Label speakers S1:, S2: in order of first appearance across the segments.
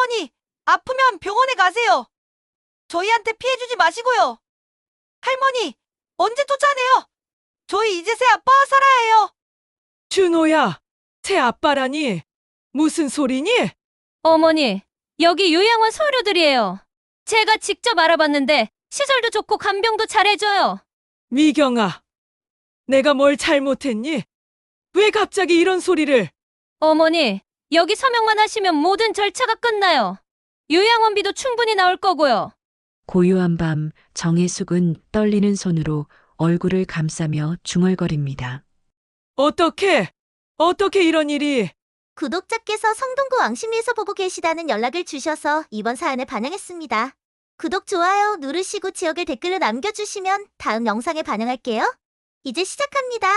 S1: 할머니, 아프면 병원에 가세요. 저희한테 피해주지 마시고요. 할머니, 언제 쫓아내요? 저희 이제 새 아빠와 살아야 해요.
S2: 준호야, 새 아빠라니? 무슨 소리니?
S3: 어머니, 여기 요양원 서류들이에요. 제가 직접 알아봤는데 시설도 좋고 간병도 잘해줘요.
S2: 미경아, 내가 뭘 잘못했니? 왜 갑자기 이런 소리를?
S3: 어머니, 여기 서명만 하시면 모든 절차가 끝나요. 요양원비도 충분히 나올 거고요.
S4: 고요한 밤 정혜숙은 떨리는 손으로 얼굴을 감싸며 중얼거립니다.
S2: 어떻게 이런 일이?
S5: 구독자께서 성동구 왕십리에서 보고 계시다는 연락을 주셔서 이번 사연에 반영했습니다. 구독, 좋아요 누르시고 지역을 댓글로 남겨주시면 다음 영상에 반영할게요. 이제 시작합니다.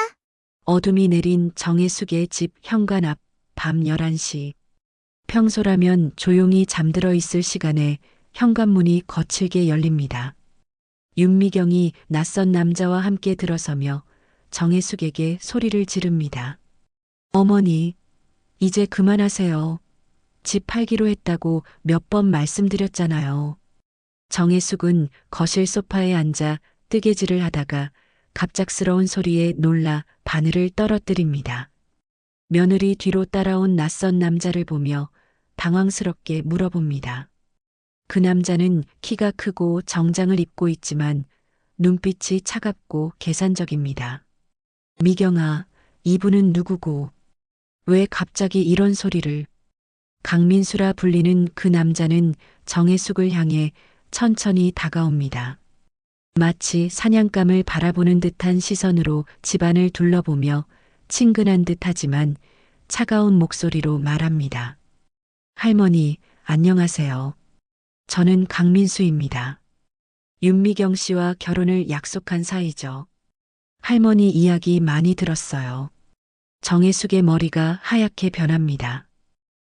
S4: 어둠이 내린 정혜숙의 집 현관 앞 밤 11시. 평소라면 조용히 잠들어 있을 시간에 현관문이 거칠게 열립니다. 윤미경이 낯선 남자와 함께 들어서며 정혜숙에게 소리를 지릅니다. 어머니, 이제 그만하세요. 집 팔기로 했다고 몇 번 말씀드렸잖아요. 정혜숙은 거실 소파에 앉아 뜨개질을 하다가 갑작스러운 소리에 놀라 바늘을 떨어뜨립니다. 며느리 뒤로 따라온 낯선 남자를 보며 당황스럽게 물어봅니다. 그 남자는 키가 크고 정장을 입고 있지만 눈빛이 차갑고 계산적입니다. 미경아, 이분은 누구고? 왜 갑자기 이런 소리를? 강민수라 불리는 그 남자는 정혜숙을 향해 천천히 다가옵니다. 마치 사냥감을 바라보는 듯한 시선으로 집안을 둘러보며 친근한 듯하지만 차가운 목소리로 말합니다. 할머니, 안녕하세요. 저는 강민수입니다. 윤미경 씨와 결혼을 약속한 사이죠. 할머니 이야기 많이 들었어요. 정혜숙의 머리가 하얗게 변합니다.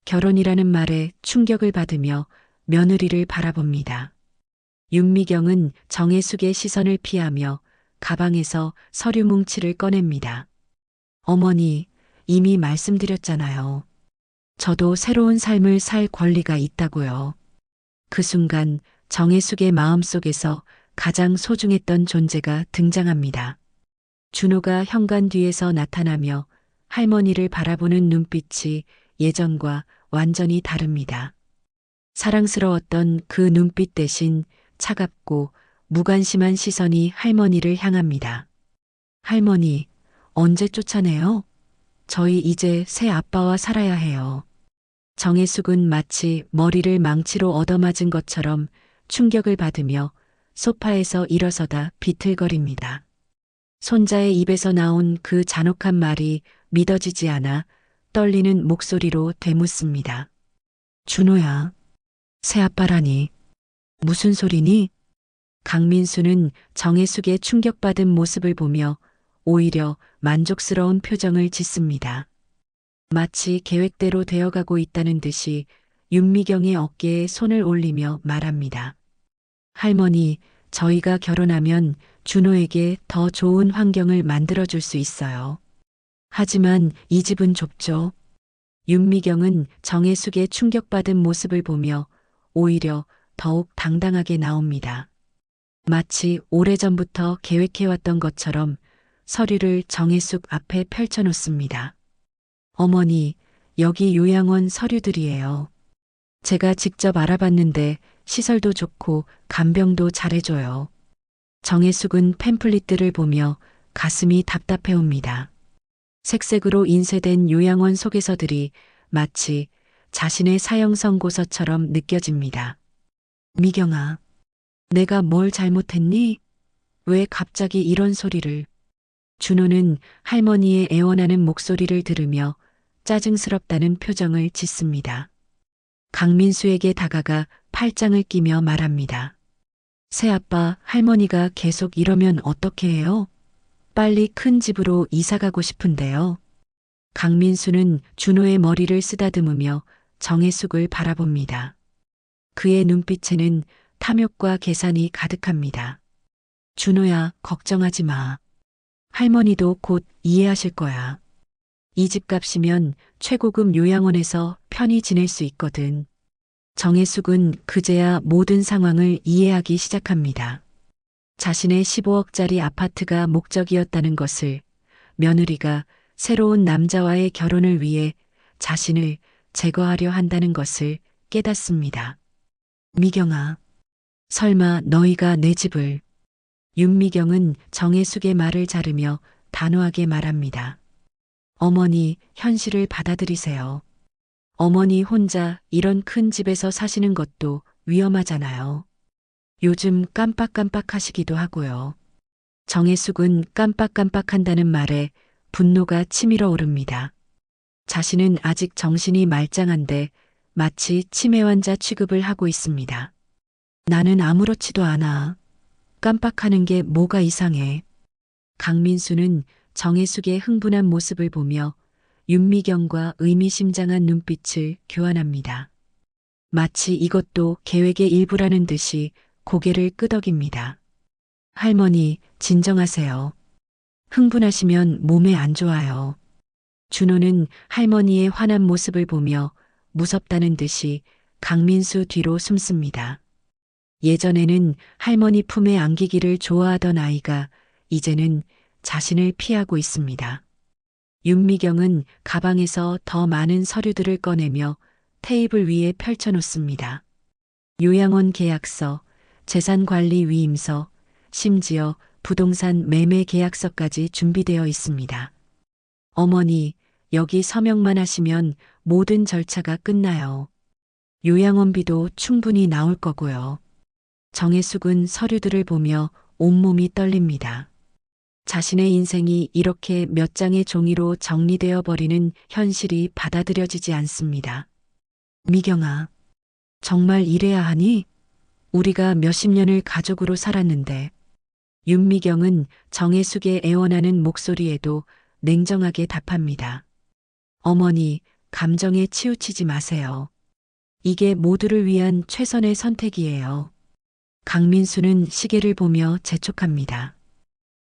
S4: 결혼이라는 말에 충격을 받으며 며느리를 바라봅니다. 윤미경은 정혜숙의 시선을 피하며 가방에서 서류 뭉치를 꺼냅니다. 어머니, 이미 말씀드렸잖아요. 저도 새로운 삶을 살 권리가 있다고요. 그 순간 정혜숙의 마음속에서 가장 소중했던 존재가 등장합니다. 준호가 현관 뒤에서 나타나며 할머니를 바라보는 눈빛이 예전과 완전히 다릅니다. 사랑스러웠던 그 눈빛 대신 차갑고 무관심한 시선이 할머니를 향합니다. 할머니, 언제 쫓아내요? 저희 이제 새 아빠와 살아야 해요. 정혜숙은 마치 머리를 망치로 얻어맞은 것처럼 충격을 받으며 소파에서 일어서다 비틀거립니다. 손자의 입에서 나온 그 잔혹한 말이 믿어지지 않아 떨리는 목소리로 되묻습니다. 준호야, 새아빠라니. 무슨 소리니? 강민수는 정혜숙의 충격받은 모습을 보며 오히려 만족스러운 표정을 짓습니다. 마치 계획대로 되어가고 있다는 듯이 윤미경의 어깨에 손을 올리며 말합니다. 할머니, 저희가 결혼하면 준호에게 더 좋은 환경을 만들어줄 수 있어요. 하지만 이 집은 좁죠. 윤미경은 정혜숙의 충격받은 모습을 보며 오히려 더욱 당당하게 나옵니다. 마치 오래전부터 계획해왔던 것처럼 서류를 정혜숙 앞에 펼쳐놓습니다. 어머니, 여기 요양원 서류들이에요. 제가 직접 알아봤는데 시설도 좋고 간병도 잘해줘요. 정혜숙은 팸플릿들을 보며 가슴이 답답해옵니다. 색색으로 인쇄된 요양원 소개서들이 마치 자신의 사형 선고서처럼 느껴집니다. 미경아, 내가 뭘 잘못했니? 왜 갑자기 이런 소리를? 준호는 할머니의 애원하는 목소리를 들으며 짜증스럽다는 표정을 짓습니다. 강민수에게 다가가 팔짱을 끼며 말합니다. 새아빠, 할머니가 계속 이러면 어떻게 해요? 빨리 큰 집으로 이사가고 싶은데요. 강민수는 준호의 머리를 쓰다듬으며 정혜숙을 바라봅니다. 그의 눈빛에는 탐욕과 계산이 가득합니다. 준호야, 걱정하지 마. 할머니도 곧 이해하실 거야. 이 집값이면 최고급 요양원에서 편히 지낼 수 있거든. 정혜숙은 그제야 모든 상황을 이해하기 시작합니다. 자신의 15억짜리 아파트가 목적이었다는 것을, 며느리가 새로운 남자와의 결혼을 위해 자신을 제거하려 한다는 것을 깨닫습니다. 미경아, 설마 너희가 내 집을... 윤미경은 정혜숙의 말을 자르며 단호하게 말합니다. 어머니, 현실을 받아들이세요. 어머니 혼자 이런 큰 집에서 사시는 것도 위험하잖아요. 요즘 깜빡깜빡하시기도 하고요. 정혜숙은 깜빡깜빡한다는 말에 분노가 치밀어 오릅니다. 자신은 아직 정신이 말짱한데 마치 치매 환자 취급을 하고 있습니다. 나는 아무렇지도 않아. 깜빡하는 게 뭐가 이상해. 강민수는 정혜숙의 흥분한 모습을 보며 윤미경과 의미심장한 눈빛을 교환합니다. 마치 이것도 계획의 일부라는 듯이 고개를 끄덕입니다. 할머니, 진정하세요. 흥분하시면 몸에 안 좋아요. 준호는 할머니의 화난 모습을 보며 무섭다는 듯이 강민수 뒤로 숨습니다. 예전에는 할머니 품에 안기기를 좋아하던 아이가 이제는 자신을 피하고 있습니다. 윤미경은 가방에서 더 많은 서류들을 꺼내며 테이블 위에 펼쳐놓습니다. 요양원 계약서, 재산관리 위임서, 심지어 부동산 매매 계약서까지 준비되어 있습니다. 어머니, 여기 서명만 하시면 모든 절차가 끝나요. 요양원비도 충분히 나올 거고요. 정혜숙은 서류들을 보며 온몸이 떨립니다. 자신의 인생이 이렇게 몇 장의 종이로 정리되어 버리는 현실이 받아들여지지 않습니다. 미경아, 정말 이래야 하니? 우리가 몇십 년을 가족으로 살았는데. 윤미경은 정혜숙의 애원하는 목소리에도 냉정하게 답합니다. 어머니, 감정에 치우치지 마세요. 이게 모두를 위한 최선의 선택이에요. 강민수는 시계를 보며 재촉합니다.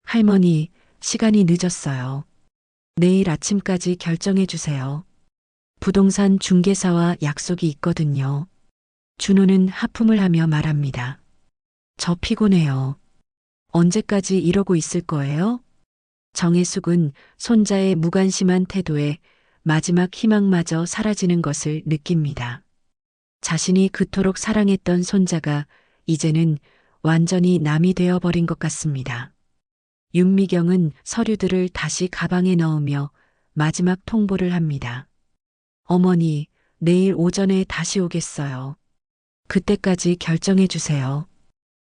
S4: 할머니, 시간이 늦었어요. 내일 아침까지 결정해 주세요. 부동산 중개사와 약속이 있거든요. 준호는 하품을 하며 말합니다. 저 피곤해요. 언제까지 이러고 있을 거예요? 정혜숙은 손자의 무관심한 태도에 마지막 희망마저 사라지는 것을 느낍니다. 자신이 그토록 사랑했던 손자가 이제는 완전히 남이 되어버린 것 같습니다. 윤미경은 서류들을 다시 가방에 넣으며 마지막 통보를 합니다. 어머니, 내일 오전에 다시 오겠어요. 그때까지 결정해 주세요.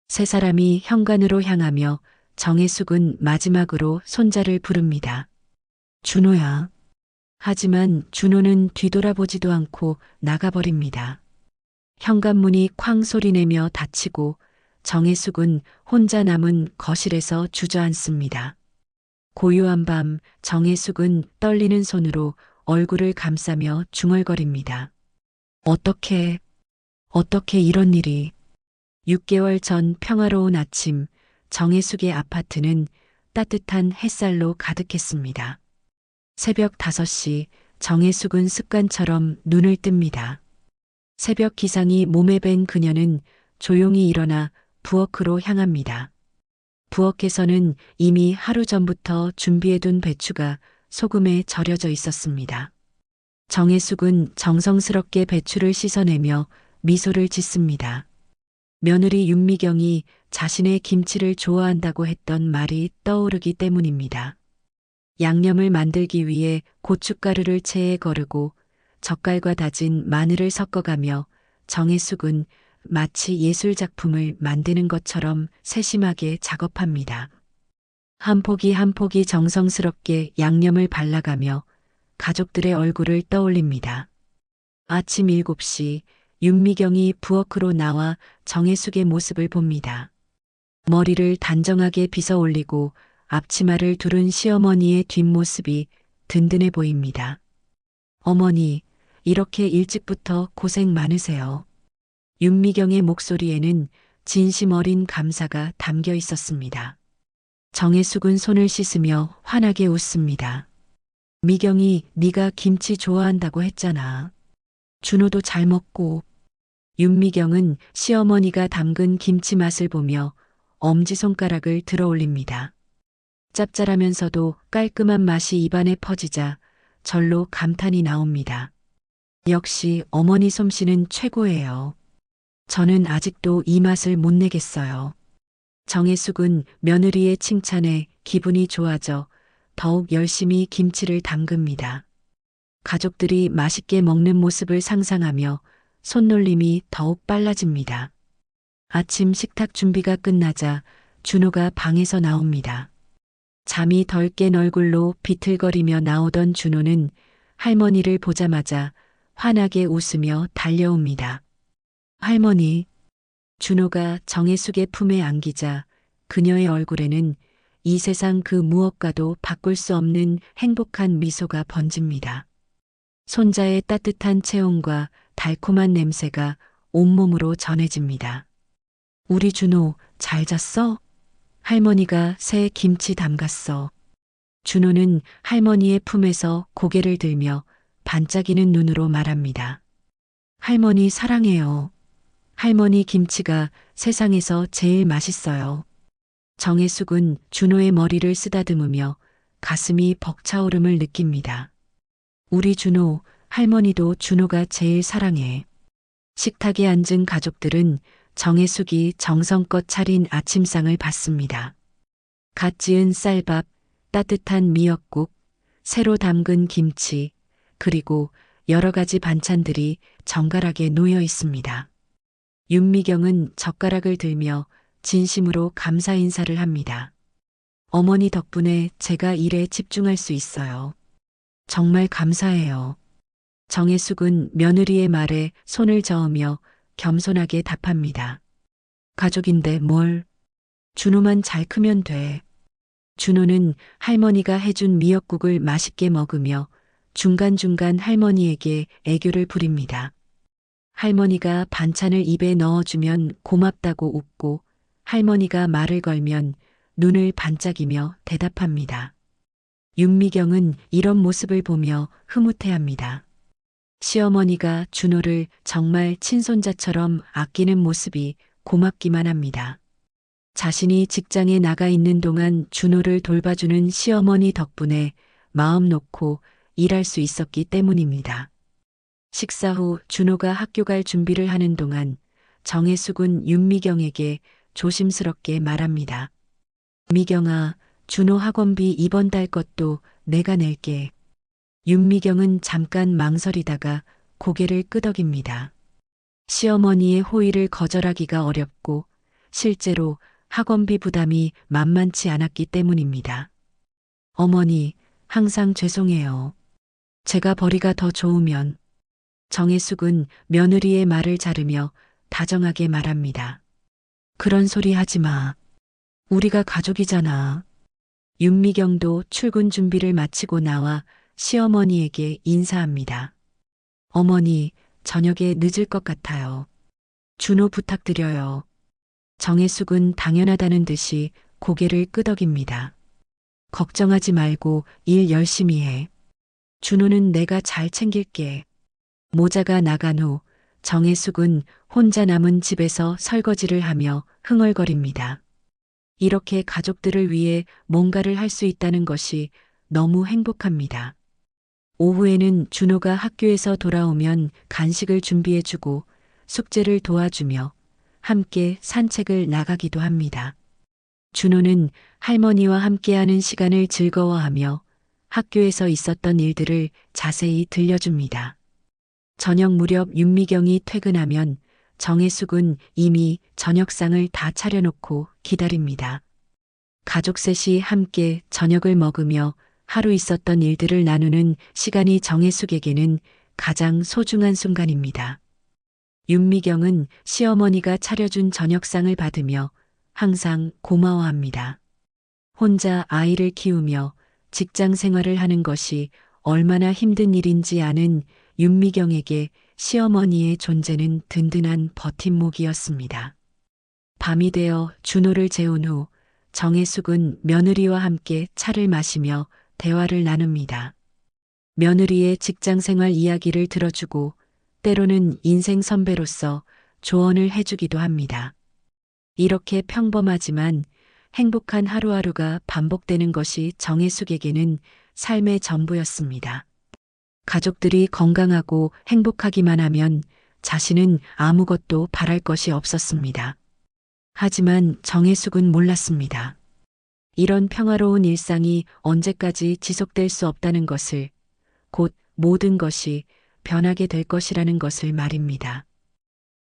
S4: 세 사람이 현관으로 향하며 정혜숙은 마지막으로 손자를 부릅니다. 준호야. 하지만 준호는 뒤돌아보지도 않고 나가버립니다. 현관문이 쾅 소리내며 닫히고 정혜숙은 혼자 남은 거실에서 주저앉습니다. 고요한 밤 정혜숙은 떨리는 손으로 얼굴을 감싸며 중얼거립니다. 어떻게 이런 일이. 6개월 전 평화로운 아침 정혜숙의 아파트는 따뜻한 햇살로 가득했습니다. 새벽 5시 정혜숙은 습관처럼 눈을 뜹니다. 새벽 기상이 몸에 밴 그녀는 조용히 일어나 부엌으로 향합니다. 부엌에서는 이미 하루 전부터 준비해둔 배추가 소금에 절여져 있었습니다. 정혜숙은 정성스럽게 배추를 씻어내며 미소를 짓습니다. 며느리 윤미경이 자신의 김치를 좋아한다고 했던 말이 떠오르기 때문입니다. 양념을 만들기 위해 고춧가루를 체에 거르고 젓갈과 다진 마늘을 섞어가며 정혜숙은 마치 예술작품을 만드는 것처럼 세심하게 작업합니다. 한 포기 한 포기 정성스럽게 양념을 발라가며 가족들의 얼굴을 떠올립니다. 아침 7시 윤미경이 부엌으로 나와 정혜숙의 모습을 봅니다. 머리를 단정하게 빗어 올리고 앞치마를 두른 시어머니의 뒷모습이 든든해 보입니다. 어머니, 이렇게 일찍부터 고생 많으세요. 윤미경의 목소리에는 진심 어린 감사가 담겨 있었습니다. 정혜숙은 손을 씻으며 환하게 웃습니다. 미경이 네가 김치 좋아한다고 했잖아. 준호도 잘 먹고. 윤미경은 시어머니가 담근 김치 맛을 보며 엄지손가락을 들어 올립니다. 짭짤하면서도 깔끔한 맛이 입안에 퍼지자 절로 감탄이 나옵니다. 역시 어머니 솜씨는 최고예요. 저는 아직도 이 맛을 못 내겠어요. 정혜숙은 며느리의 칭찬에 기분이 좋아져 더욱 열심히 김치를 담급니다. 가족들이 맛있게 먹는 모습을 상상하며 손놀림이 더욱 빨라집니다. 아침 식탁 준비가 끝나자 준호가 방에서 나옵니다. 잠이 덜 깬 얼굴로 비틀거리며 나오던 준호는 할머니를 보자마자 환하게 웃으며 달려옵니다. 할머니. 준호가 정혜숙의 품에 안기자 그녀의 얼굴에는 이 세상 그 무엇과도 바꿀 수 없는 행복한 미소가 번집니다. 손자의 따뜻한 체온과 달콤한 냄새가 온몸으로 전해집니다. 우리 준호 잘 잤어? 할머니가 새 김치 담갔어. 준호는 할머니의 품에서 고개를 들며 반짝이는 눈으로 말합니다. 할머니 사랑해요. 할머니 김치가 세상에서 제일 맛있어요. 정혜숙은 준호의 머리를 쓰다듬으며 가슴이 벅차오름을 느낍니다. 우리 준호, 할머니도 준호가 제일 사랑해. 식탁에 앉은 가족들은 정혜숙이 정성껏 차린 아침상을 받습니다. 갓 지은 쌀밥, 따뜻한 미역국, 새로 담근 김치, 그리고 여러 가지 반찬들이 정갈하게 놓여 있습니다. 윤미경은 젓가락을 들며 진심으로 감사 인사를 합니다. 어머니 덕분에 제가 일에 집중할 수 있어요. 정말 감사해요. 정혜숙은 며느리의 말에 손을 저으며 겸손하게 답합니다. 가족인데 뭘. 준호만 잘 크면 돼. 준호는 할머니가 해준 미역국을 맛있게 먹으며 중간중간 할머니에게 애교를 부립니다. 할머니가 반찬을 입에 넣어주면 고맙다고 웃고 할머니가 말을 걸면 눈을 반짝이며 대답합니다. 윤미경은 이런 모습을 보며 흐뭇해합니다. 시어머니가 준호를 정말 친손자처럼 아끼는 모습이 고맙기만 합니다. 자신이 직장에 나가 있는 동안 준호를 돌봐주는 시어머니 덕분에 마음 놓고 일할 수 있었기 때문입니다. 식사 후 준호가 학교 갈 준비를 하는 동안 정혜숙은 윤미경에게 조심스럽게 말합니다. 미경아, 준호 학원비 이번 달 것도 내가 낼게. 윤미경은 잠깐 망설이다가 고개를 끄덕입니다. 시어머니의 호의를 거절하기가 어렵고 실제로 학원비 부담이 만만치 않았기 때문입니다. 어머니, 항상 죄송해요. 제가 벌이가 더 좋으면. 정혜숙은 며느리의 말을 자르며 다정하게 말합니다. 그런 소리 하지 마. 우리가 가족이잖아. 윤미경도 출근 준비를 마치고 나와 시어머니에게 인사합니다. 어머니, 저녁에 늦을 것 같아요. 준호 부탁드려요. 정혜숙은 당연하다는 듯이 고개를 끄덕입니다. 걱정하지 말고 일 열심히 해. 준호는 내가 잘 챙길게. 모자가 나간 후 정혜숙은 혼자 남은 집에서 설거지를 하며 흥얼거립니다. 이렇게 가족들을 위해 뭔가를 할 수 있다는 것이 너무 행복합니다. 오후에는 준호가 학교에서 돌아오면 간식을 준비해주고 숙제를 도와주며 함께 산책을 나가기도 합니다. 준호는 할머니와 함께하는 시간을 즐거워하며 학교에서 있었던 일들을 자세히 들려줍니다. 저녁 무렵 윤미경이 퇴근하면 정혜숙은 이미 저녁상을 다 차려놓고 기다립니다. 가족 셋이 함께 저녁을 먹으며 하루 있었던 일들을 나누는 시간이 정혜숙에게는 가장 소중한 순간입니다. 윤미경은 시어머니가 차려준 저녁상을 받으며 항상 고마워합니다. 혼자 아이를 키우며 직장 생활을 하는 것이 얼마나 힘든 일인지 아는 윤미경에게 시어머니의 존재는 든든한 버팀목이었습니다. 밤이 되어 준호를 재운 후 정혜숙은 며느리와 함께 차를 마시며 대화를 나눕니다. 며느리의 직장 생활 이야기를 들어주고 때로는 인생 선배로서 조언을 해주기도 합니다. 이렇게 평범하지만 행복한 하루하루가 반복되는 것이 정혜숙에게는 삶의 전부였습니다. 가족들이 건강하고 행복하기만 하면 자신은 아무것도 바랄 것이 없었습니다. 하지만 정혜숙은 몰랐습니다. 이런 평화로운 일상이 언제까지 지속될 수 없다는 것을, 곧 모든 것이 변하게 될 것이라는 것을 말입니다.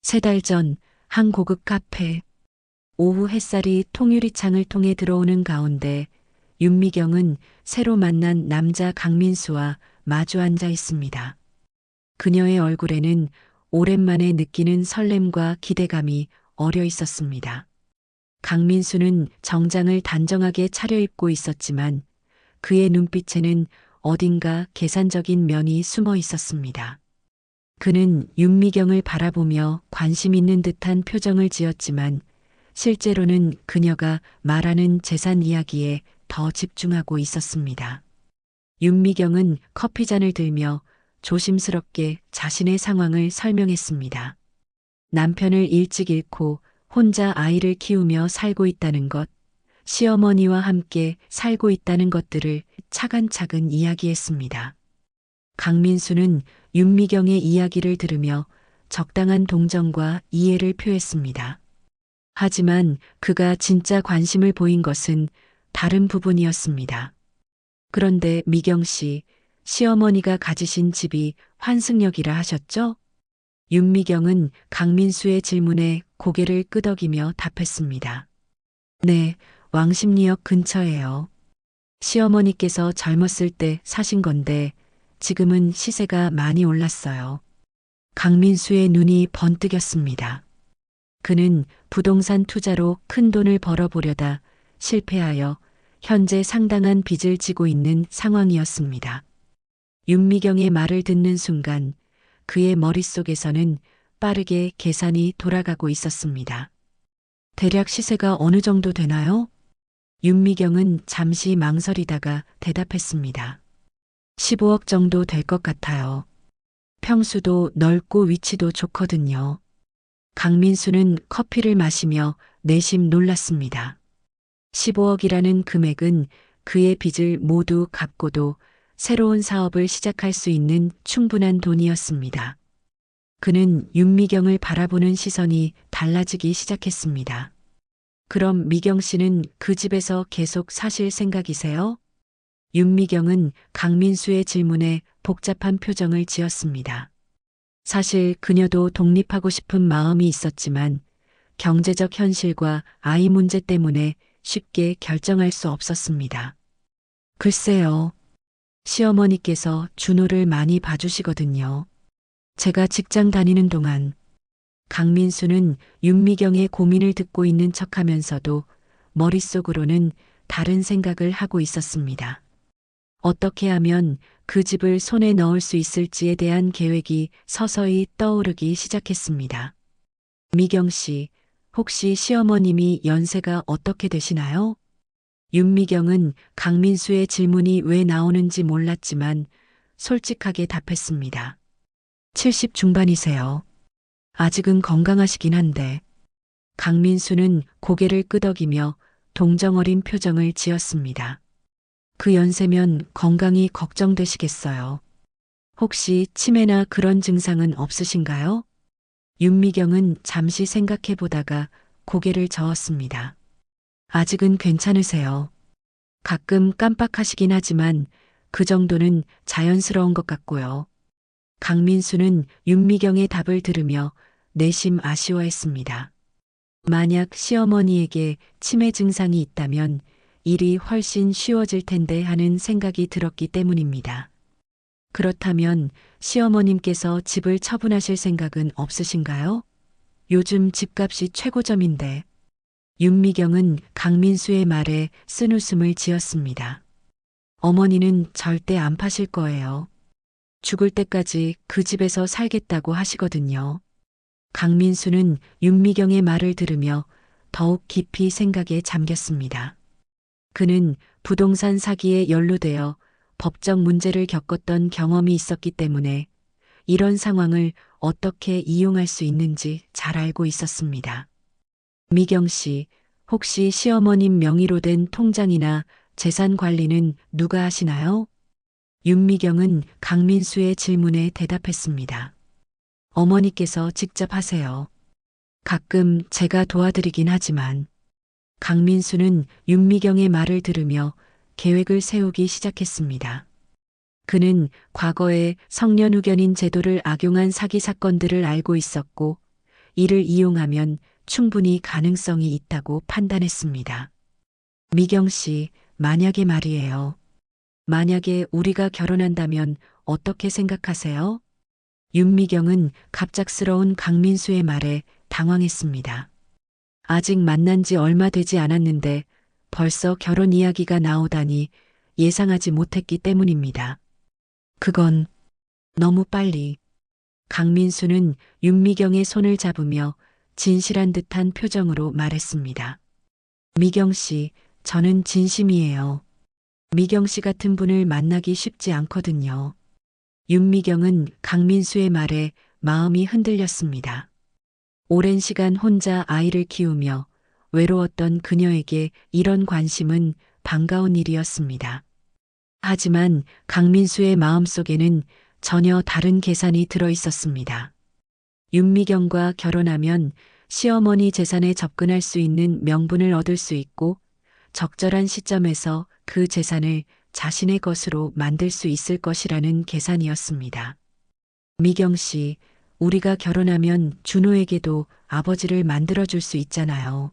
S4: 3달 전 한 고급 카페. 오후 햇살이 통유리창을 통해 들어오는 가운데 윤미경은 새로 만난 남자 강민수와 마주 앉아 있습니다. 그녀의 얼굴에는 오랜만에 느끼는 설렘과 기대감이 어려 있었습니다. 강민수는 정장을 단정하게 차려입고 있었지만 그의 눈빛에는 어딘가 계산적인 면이 숨어 있었습니다. 그는 윤미경을 바라보며 관심 있는 듯한 표정을 지었지만 실제로는 그녀가 말하는 재산 이야기에 더 집중하고 있었습니다. 윤미경은 커피잔을 들며 조심스럽게 자신의 상황을 설명했습니다. 남편을 일찍 잃고 혼자 아이를 키우며 살고 있다는 것, 시어머니와 함께 살고 있다는 것들을 차근차근 이야기했습니다. 강민수는 윤미경의 이야기를 들으며 적당한 동정과 이해를 표했습니다. 하지만 그가 진짜 관심을 보인 것은 다른 부분이었습니다. 그런데 미경 씨, 시어머니가 가지신 집이 환승역이라 하셨죠? 윤미경은 강민수의 질문에 고개를 끄덕이며 답했습니다. 네, 왕십리역 근처예요. 시어머니께서 젊었을 때 사신 건데 지금은 시세가 많이 올랐어요. 강민수의 눈이 번뜩였습니다. 그는 부동산 투자로 큰 돈을 벌어보려다 실패하여 현재 상당한 빚을 지고 있는 상황이었습니다. 윤미경의 말을 듣는 순간 그의 머릿속에서는 빠르게 계산이 돌아가고 있었습니다. 대략 시세가 어느 정도 되나요? 윤미경은 잠시 망설이다가 대답했습니다. 15억 정도 될 것 같아요. 평수도 넓고 위치도 좋거든요. 강민수는 커피를 마시며 내심 놀랐습니다. 15억이라는 금액은 그의 빚을 모두 갚고도 새로운 사업을 시작할 수 있는 충분한 돈이었습니다. 그는 윤미경을 바라보는 시선이 달라지기 시작했습니다. 그럼 미경 씨는 그 집에서 계속 사실 생각이세요? 윤미경은 강민수의 질문에 복잡한 표정을 지었습니다. 사실 그녀도 독립하고 싶은 마음이 있었지만 경제적 현실과 아이 문제 때문에 쉽게 결정할 수 없었습니다. 글쎄요. 시어머니께서 준호를 많이 봐주시거든요. 제가 직장 다니는 동안. 강민수는 윤미경의 고민을 듣고 있는 척하면서도 머릿속으로는 다른 생각을 하고 있었습니다. 어떻게 하면 그 집을 손에 넣을 수 있을지에 대한 계획이 서서히 떠오르기 시작했습니다. 미경 씨, 혹시 시어머님이 연세가 어떻게 되시나요? 윤미경은 강민수의 질문이 왜 나오는지 몰랐지만 솔직하게 답했습니다. 70 중반이세요. 아직은 건강하시긴 한데. 강민수는 고개를 끄덕이며 동정어린 표정을 지었습니다. 그 연세면 건강이 걱정되시겠어요. 혹시 치매나 그런 증상은 없으신가요? 윤미경은 잠시 생각해 보다가 고개를 저었습니다. 아직은 괜찮으세요. 가끔 깜빡하시긴 하지만 그 정도는 자연스러운 것 같고요. 강민수는 윤미경의 답을 들으며 내심 아쉬워했습니다. 만약 시어머니에게 치매 증상이 있다면 일이 훨씬 쉬워질 텐데 하는 생각이 들었기 때문입니다. 그렇다면 시어머님께서 집을 처분하실 생각은 없으신가요? 요즘 집값이 최고점인데. 윤미경은 강민수의 말에 쓴웃음을 지었습니다. 어머니는 절대 안 파실 거예요. 죽을 때까지 그 집에서 살겠다고 하시거든요. 강민수는 윤미경의 말을 들으며 더욱 깊이 생각에 잠겼습니다. 그는 부동산 사기에 연루되어 법적 문제를 겪었던 경험이 있었기 때문에 이런 상황을 어떻게 이용할 수 있는지 잘 알고 있었습니다. 미경 씨, 혹시 시어머님 명의로 된 통장이나 재산 관리는 누가 하시나요? 윤미경은 강민수의 질문에 대답했습니다. 어머니께서 직접 하세요. 가끔 제가 도와드리긴 하지만. 강민수는 윤미경의 말을 들으며 계획을 세우기 시작했습니다. 그는 과거에 성년후견인 제도를 악용한 사기 사건들을 알고 있었고, 이를 이용하면 충분히 가능성이 있다고 판단했습니다. 미경 씨, 만약에 말이에요. 만약에 우리가 결혼한다면 어떻게 생각하세요? 윤미경은 갑작스러운 강민수의 말에 당황했습니다. 아직 만난 지 얼마 되지 않았는데 벌써 결혼 이야기가 나오다니 예상하지 못했기 때문입니다. 그건 너무 빨리. 강민수는 윤미경의 손을 잡으며 진실한 듯한 표정으로 말했습니다. 미경 씨, 저는 진심이에요. 미경 씨 같은 분을 만나기 쉽지 않거든요. 윤미경은 강민수의 말에 마음이 흔들렸습니다. 오랜 시간 혼자 아이를 키우며 외로웠던 그녀에게 이런 관심은 반가운 일이었습니다. 하지만 강민수의 마음속에는 전혀 다른 계산이 들어 있었습니다. 윤미경과 결혼하면 시어머니 재산에 접근할 수 있는 명분을 얻을 수 있고 적절한 시점에서 그 재산을 자신의 것으로 만들 수 있을 것이라는 계산이었습니다. 미경 씨, 우리가 결혼하면 준호에게도 아버지를 만들어줄 수 있잖아요.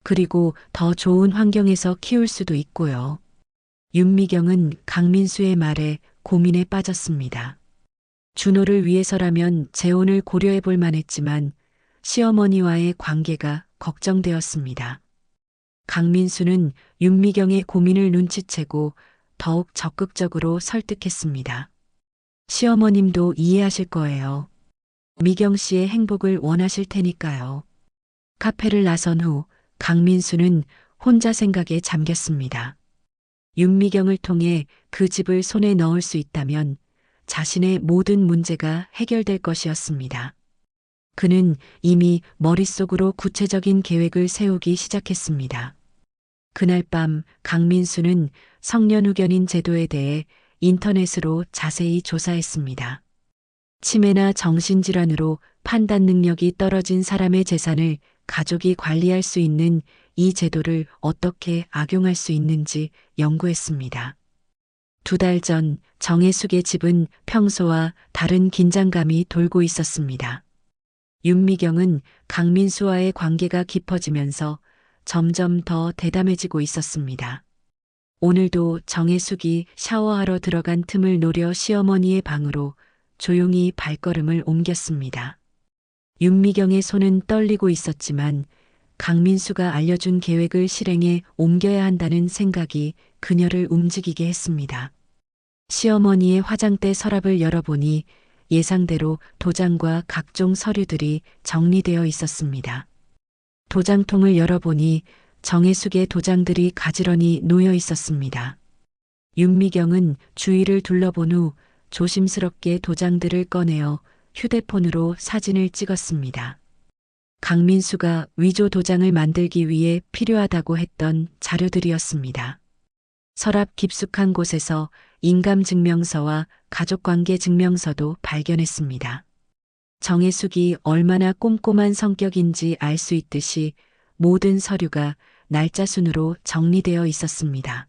S4: 그리고 더 좋은 환경에서 키울 수도 있고요. 윤미경은 강민수의 말에 고민에 빠졌습니다. 준호를 위해서라면 재혼을 고려해 볼 만했지만 시어머니와의 관계가 걱정되었습니다. 강민수는 윤미경의 고민을 눈치채고 더욱 적극적으로 설득했습니다. 시어머님도 이해하실 거예요. 미경 씨의 행복을 원하실 테니까요. 카페를 나선 후 강민수는 혼자 생각에 잠겼습니다. 윤미경을 통해 그 집을 손에 넣을 수 있다면 자신의 모든 문제가 해결될 것이었습니다. 그는 이미 머릿속으로 구체적인 계획을 세우기 시작했습니다. 그날 밤 강민수는 성년후견인 제도에 대해 인터넷으로 자세히 조사했습니다. 치매나 정신질환으로 판단 능력이 떨어진 사람의 재산을 가족이 관리할 수 있는 이 제도를 어떻게 악용할 수 있는지 연구했습니다. 2달 전 정혜숙의 집은 평소와 다른 긴장감이 돌고 있었습니다. 윤미경은 강민수와의 관계가 깊어지면서 점점 더 대담해지고 있었습니다. 오늘도 정혜숙이 샤워하러 들어간 틈을 노려 시어머니의 방으로 조용히 발걸음을 옮겼습니다. 윤미경의 손은 떨리고 있었지만 강민수가 알려준 계획을 실행에 옮겨야 한다는 생각이 그녀를 움직이게 했습니다. 시어머니의 화장대 서랍을 열어보니 예상대로 도장과 각종 서류들이 정리되어 있었습니다. 도장통을 열어보니 정혜숙의 도장들이 가지런히 놓여 있었습니다. 윤미경은 주위를 둘러본 후 조심스럽게 도장들을 꺼내어 휴대폰으로 사진을 찍었습니다. 강민수가 위조 도장을 만들기 위해 필요하다고 했던 자료들이었습니다. 서랍 깊숙한 곳에서 인감증명서와 가족관계 증명서도 발견했습니다. 정혜숙이 얼마나 꼼꼼한 성격인지 알 수 있듯이 모든 서류가 날짜 순으로 정리되어 있었습니다.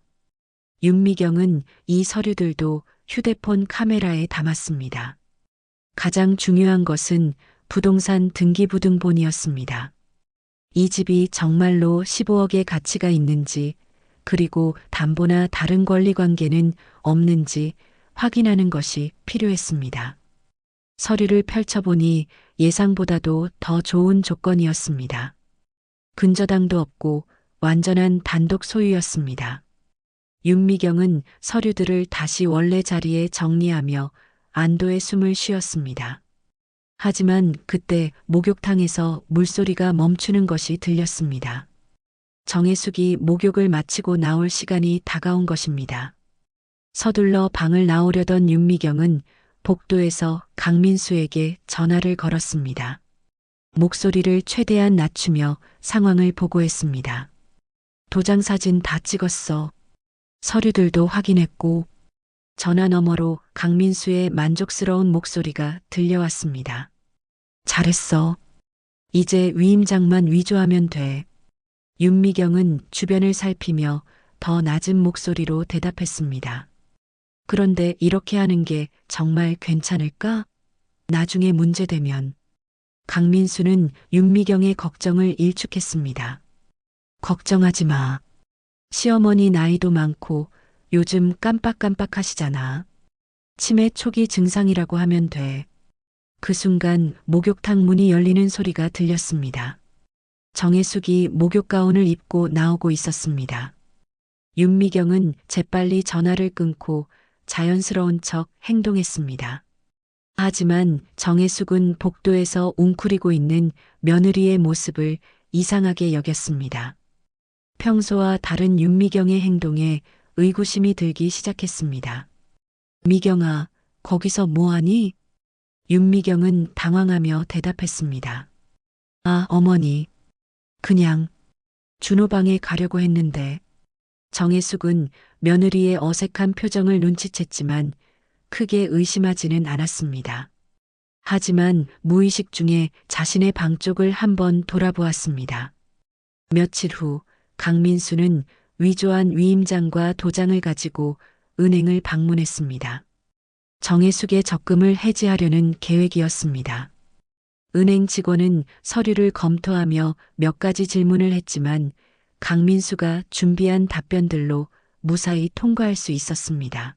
S4: 윤미경은 이 서류들도 휴대폰 카메라에 담았습니다. 가장 중요한 것은 부동산 등기부등본이었습니다. 이 집이 정말로 15억의 가치가 있는지, 그리고 담보나 다른 권리관계는 없는지 확인하는 것이 필요했습니다. 서류를 펼쳐보니 예상보다도 더 좋은 조건이었습니다. 근저당도 없고 완전한 단독 소유였습니다. 윤미경은 서류들을 다시 원래 자리에 정리하며 안도의 숨을 쉬었습니다. 하지만 그때 목욕탕에서 물소리가 멈추는 것이 들렸습니다. 정혜숙이 목욕을 마치고 나올 시간이 다가온 것입니다. 서둘러 방을 나오려던 윤미경은 복도에서 강민수에게 전화를 걸었습니다. 목소리를 최대한 낮추며 상황을 보고했습니다. 도장 사진 다 찍었어. 서류들도 확인했고. 전화 너머로 강민수의 만족스러운 목소리가 들려왔습니다. 잘했어. 이제 위임장만 위조하면 돼. 윤미경은 주변을 살피며 더 낮은 목소리로 대답했습니다. 그런데 이렇게 하는 게 정말 괜찮을까? 나중에 문제되면. 강민수는 윤미경의 걱정을 일축했습니다. 걱정하지 마. 시어머니 나이도 많고 요즘 깜빡깜빡하시잖아. 치매 초기 증상이라고 하면 돼. 그 순간 목욕탕 문이 열리는 소리가 들렸습니다. 정혜숙이 목욕 가운을 입고 나오고 있었습니다. 윤미경은 재빨리 전화를 끊고 자연스러운 척 행동했습니다. 하지만 정혜숙은 복도에서 웅크리고 있는 며느리의 모습을 이상하게 여겼습니다. 평소와 다른 윤미경의 행동에 의구심이 들기 시작했습니다. 미경아, 거기서 뭐하니? 윤미경은 당황하며 대답했습니다. 아, 어머니. 그냥 준호 방에 가려고 했는데. 정혜숙은 며느리의 어색한 표정을 눈치챘지만 크게 의심하지는 않았습니다. 하지만 무의식 중에 자신의 방 쪽을 한번 돌아보았습니다. 며칠 후 강민수는 위조한 위임장과 도장을 가지고 은행을 방문했습니다. 정혜숙의 적금을 해지하려는 계획이었습니다. 은행 직원은 서류를 검토하며 몇 가지 질문을 했지만 강민수가 준비한 답변들로 무사히 통과할 수 있었습니다.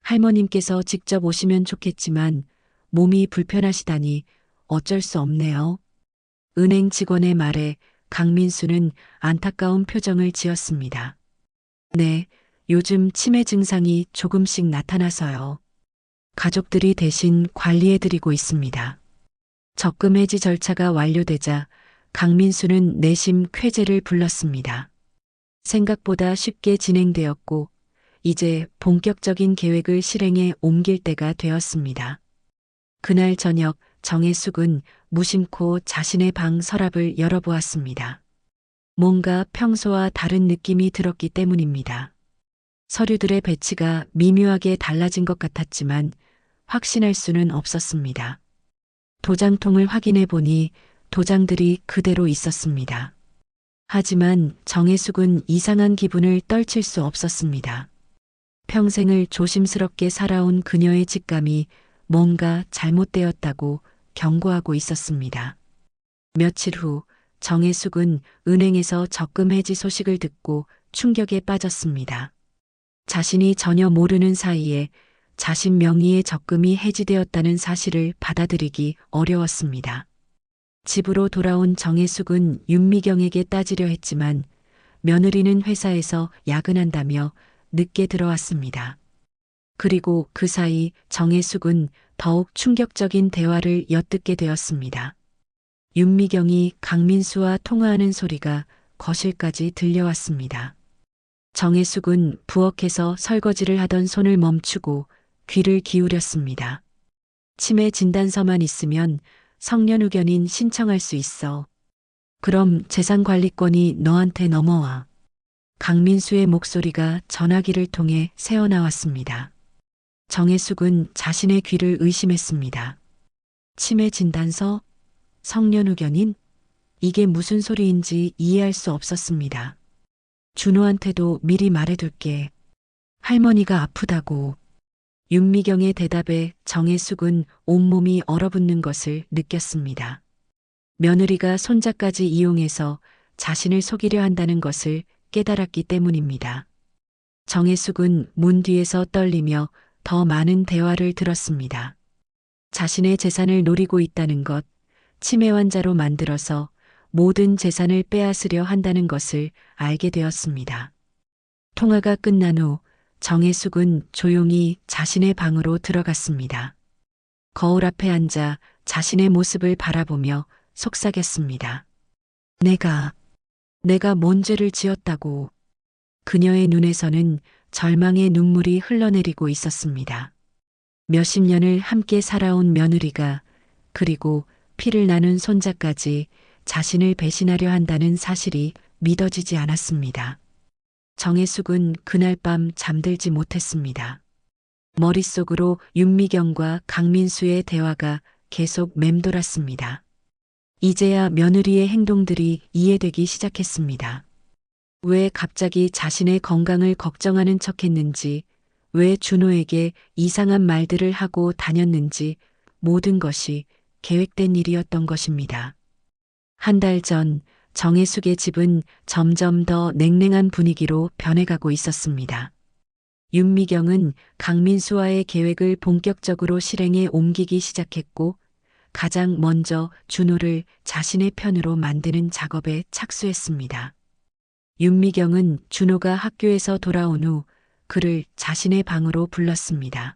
S4: 할머님께서 직접 오시면 좋겠지만 몸이 불편하시다니 어쩔 수 없네요. 은행 직원의 말에 강민수는 안타까운 표정을 지었습니다. 네, 요즘 치매 증상이 조금씩 나타나서요. 가족들이 대신 관리해드리고 있습니다. 적금 해지 절차가 완료되자 강민수는 내심 쾌재를 불렀습니다. 생각보다 쉽게 진행되었고 이제 본격적인 계획을 실행에 옮길 때가 되었습니다. 그날 저녁 정혜숙은 무심코 자신의 방 서랍을 열어보았습니다. 뭔가 평소와 다른 느낌이 들었기 때문입니다. 서류들의 배치가 미묘하게 달라진 것 같았지만 확신할 수는 없었습니다. 도장통을 확인해 보니 도장들이 그대로 있었습니다. 하지만 정혜숙은 이상한 기분을 떨칠 수 없었습니다. 평생을 조심스럽게 살아온 그녀의 직감이 뭔가 잘못되었다고 경고하고 있었습니다. 며칠 후 정혜숙은 은행에서 적금 해지 소식을 듣고 충격에 빠졌습니다. 자신이 전혀 모르는 사이에 자신 명의의 적금이 해지되었다는 사실을 받아들이기 어려웠습니다. 집으로 돌아온 정혜숙은 윤미경에게 따지려 했지만 며느리는 회사에서 야근한다며 늦게 들어왔습니다. 그리고 그 사이 정혜숙은 더욱 충격적인 대화를 엿듣게 되었습니다. 윤미경이 강민수와 통화하는 소리가 거실까지 들려왔습니다. 정혜숙은 부엌에서 설거지를 하던 손을 멈추고 귀를 기울였습니다. 치매 진단서만 있으면 성년후견인 신청할 수 있어. 그럼 재산관리권이 너한테 넘어와. 강민수의 목소리가 전화기를 통해 새어나왔습니다. 정혜숙은 자신의 귀를 의심했습니다. 치매 진단서? 성년후견인? 이게 무슨 소리인지 이해할 수 없었습니다. 준호한테도 미리 말해둘게. 할머니가 아프다고. 윤미경의 대답에 정혜숙은 온몸이 얼어붙는 것을 느꼈습니다. 며느리가 손자까지 이용해서 자신을 속이려 한다는 것을 깨달았기 때문입니다. 정혜숙은 문 뒤에서 떨리며 더 많은 대화를 들었습니다. 자신의 재산을 노리고 있다는 것, 치매 환자로 만들어서 모든 재산을 빼앗으려 한다는 것을 알게 되었습니다. 통화가 끝난 후 정혜숙은 조용히 자신의 방으로 들어갔습니다. 거울 앞에 앉아 자신의 모습을 바라보며 속삭였습니다. 내가 뭔 죄를 지었다고. 그녀의 눈에서는 절망의 눈물이 흘러내리고 있었습니다. 몇십 년을 함께 살아온 며느리가 그리고 피를 나눈 손자까지 자신을 배신하려 한다는 사실이 믿어지지 않았습니다. 정혜숙은 그날 밤 잠들지 못했습니다. 머릿속으로 윤미경과 강민수의 대화가 계속 맴돌았습니다. 이제야 며느리의 행동들이 이해되기 시작했습니다. 왜 갑자기 자신의 건강을 걱정하는 척했는지, 왜 준호에게 이상한 말들을 하고 다녔는지 모든 것이 계획된 일이었던 것입니다. 한 달 전 정혜숙의 집은 점점 더 냉랭한 분위기로 변해가고 있었습니다. 윤미경은 강민수와의 계획을 본격적으로 실행에 옮기기 시작했고 가장 먼저 준호를 자신의 편으로 만드는 작업에 착수했습니다. 윤미경은 준호가 학교에서 돌아온 후 그를 자신의 방으로 불렀습니다.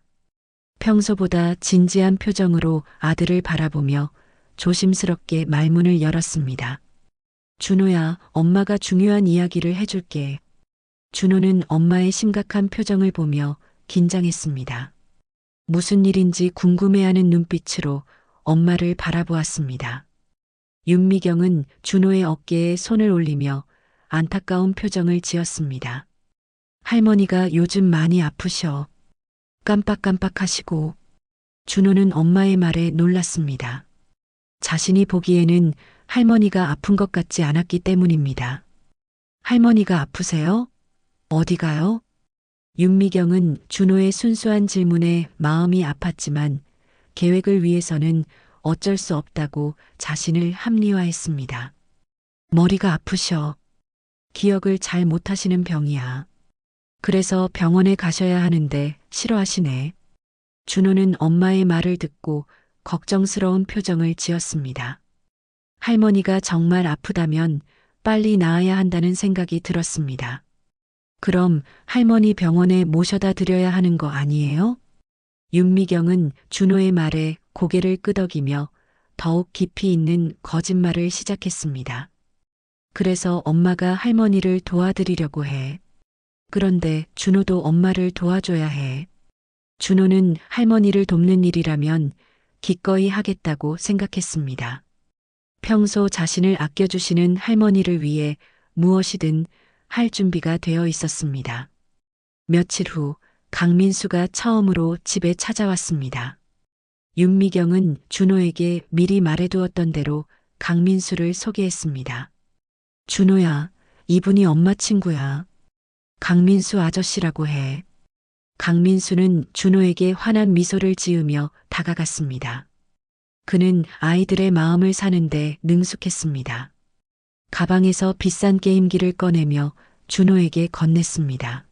S4: 평소보다 진지한 표정으로 아들을 바라보며 조심스럽게 말문을 열었습니다. 준호야, 엄마가 중요한 이야기를 해줄게. 준호는 엄마의 심각한 표정을 보며 긴장했습니다. 무슨 일인지 궁금해하는 눈빛으로 엄마를 바라보았습니다. 윤미경은 준호의 어깨에 손을 올리며 안타까운 표정을 지었습니다. 할머니가 요즘 많이 아프셔. 깜빡깜빡하시고. 준호는 엄마의 말에 놀랐습니다. 자신이 보기에는 할머니가 아픈 것 같지 않았기 때문입니다. 할머니가 아프세요? 어디가요? 윤미경은 준호의 순수한 질문에 마음이 아팠지만 계획을 위해서는 어쩔 수 없다고 자신을 합리화했습니다. 머리가 아프셔. 기억을 잘 못하시는 병이야. 그래서 병원에 가셔야 하는데 싫어하시네. 준호는 엄마의 말을 듣고 걱정스러운 표정을 지었습니다. 할머니가 정말 아프다면 빨리 나아야 한다는 생각이 들었습니다. 그럼 할머니 병원에 모셔다 드려야 하는 거 아니에요? 윤미경은 준호의 말에 고개를 끄덕이며 더욱 깊이 있는 거짓말을 시작했습니다. 그래서 엄마가 할머니를 도와드리려고 해. 그런데 준호도 엄마를 도와줘야 해. 준호는 할머니를 돕는 일이라면 기꺼이 하겠다고 생각했습니다. 평소 자신을 아껴주시는 할머니를 위해 무엇이든 할 준비가 되어 있었습니다. 며칠 후 강민수가 처음으로 집에 찾아왔습니다. 윤미경은 준호에게 미리 말해두었던 대로 강민수를 소개했습니다. 준호야, 이분이 엄마 친구야. 강민수 아저씨라고 해. 강민수는 준호에게 환한 미소를 지으며 다가갔습니다. 그는 아이들의 마음을 사는데 능숙했습니다. 가방에서 비싼 게임기를 꺼내며 준호에게 건넸습니다.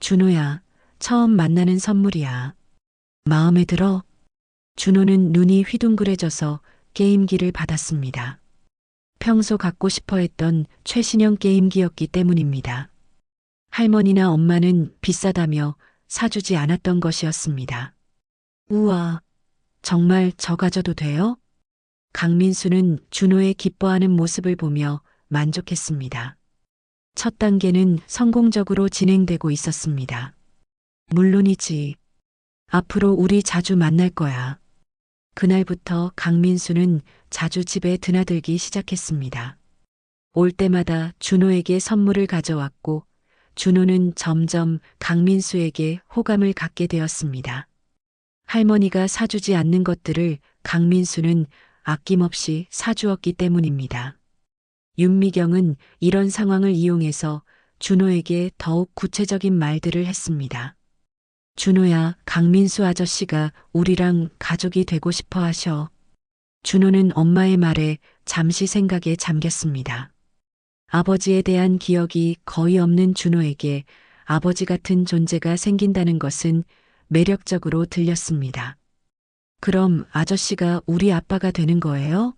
S4: 준호야, 처음 만나는 선물이야. 마음에 들어? 준호는 눈이 휘둥그레져서 게임기를 받았습니다. 평소 갖고 싶어 했던 최신형 게임기였기 때문입니다. 할머니나 엄마는 비싸다며 사주지 않았던 것이었습니다. 우와, 정말 저 가져도 돼요? 강민수는 준호의 기뻐하는 모습을 보며 만족했습니다. 첫 단계는 성공적으로 진행되고 있었습니다. 물론이지. 앞으로 우리 자주 만날 거야. 그날부터 강민수는 자주 집에 드나들기 시작했습니다. 올 때마다 준호에게 선물을 가져왔고 준호는 점점 강민수에게 호감을 갖게 되었습니다. 할머니가 사주지 않는 것들을 강민수는 아낌없이 사주었기 때문입니다. 윤미경은 이런 상황을 이용해서 준호에게 더욱 구체적인 말들을 했습니다. 준호야, 강민수 아저씨가 우리랑 가족이 되고 싶어 하셔. 준호는 엄마의 말에 잠시 생각에 잠겼습니다. 아버지에 대한 기억이 거의 없는 준호에게 아버지 같은 존재가 생긴다는 것은 매력적으로 들렸습니다. 그럼 아저씨가 우리 아빠가 되는 거예요?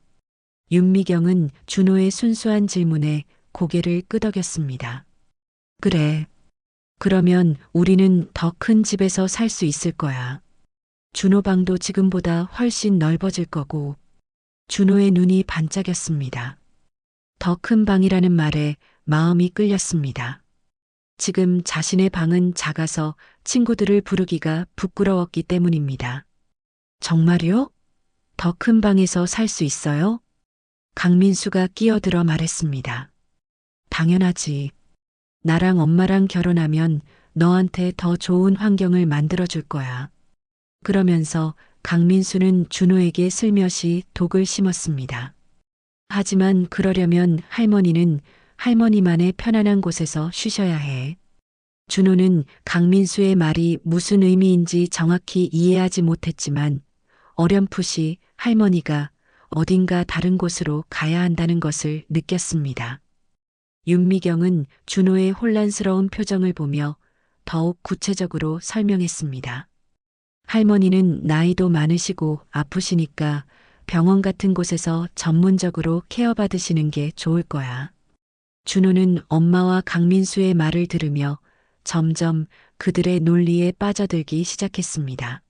S4: 윤미경은 준호의 순수한 질문에 고개를 끄덕였습니다. 그래. 그러면 우리는 더 큰 집에서 살 수 있을 거야. 준호 방도 지금보다 훨씬 넓어질 거고. 준호의 눈이 반짝였습니다. 더 큰 방이라는 말에 마음이 끌렸습니다. 지금 자신의 방은 작아서 친구들을 부르기가 부끄러웠기 때문입니다. 정말요? 더 큰 방에서 살 수 있어요? 강민수가 끼어들어 말했습니다. 당연하지. 나랑 엄마랑 결혼하면 너한테 더 좋은 환경을 만들어줄 거야. 그러면서 강민수는 준호에게 슬며시 독을 심었습니다. 하지만 그러려면 할머니는 할머니만의 편안한 곳에서 쉬셔야 해. 준호는 강민수의 말이 무슨 의미인지 정확히 이해하지 못했지만 어렴풋이 할머니가 어딘가 다른 곳으로 가야 한다는 것을 느꼈습니다. 윤미경은 준호의 혼란스러운 표정을 보며 더욱 구체적으로 설명했습니다. 할머니는 나이도 많으시고 아프시니까 병원 같은 곳에서 전문적으로 케어받으시는 게 좋을 거야. 준호는 엄마와 강민수의 말을 들으며 점점 그들의 논리에 빠져들기 시작했습니다.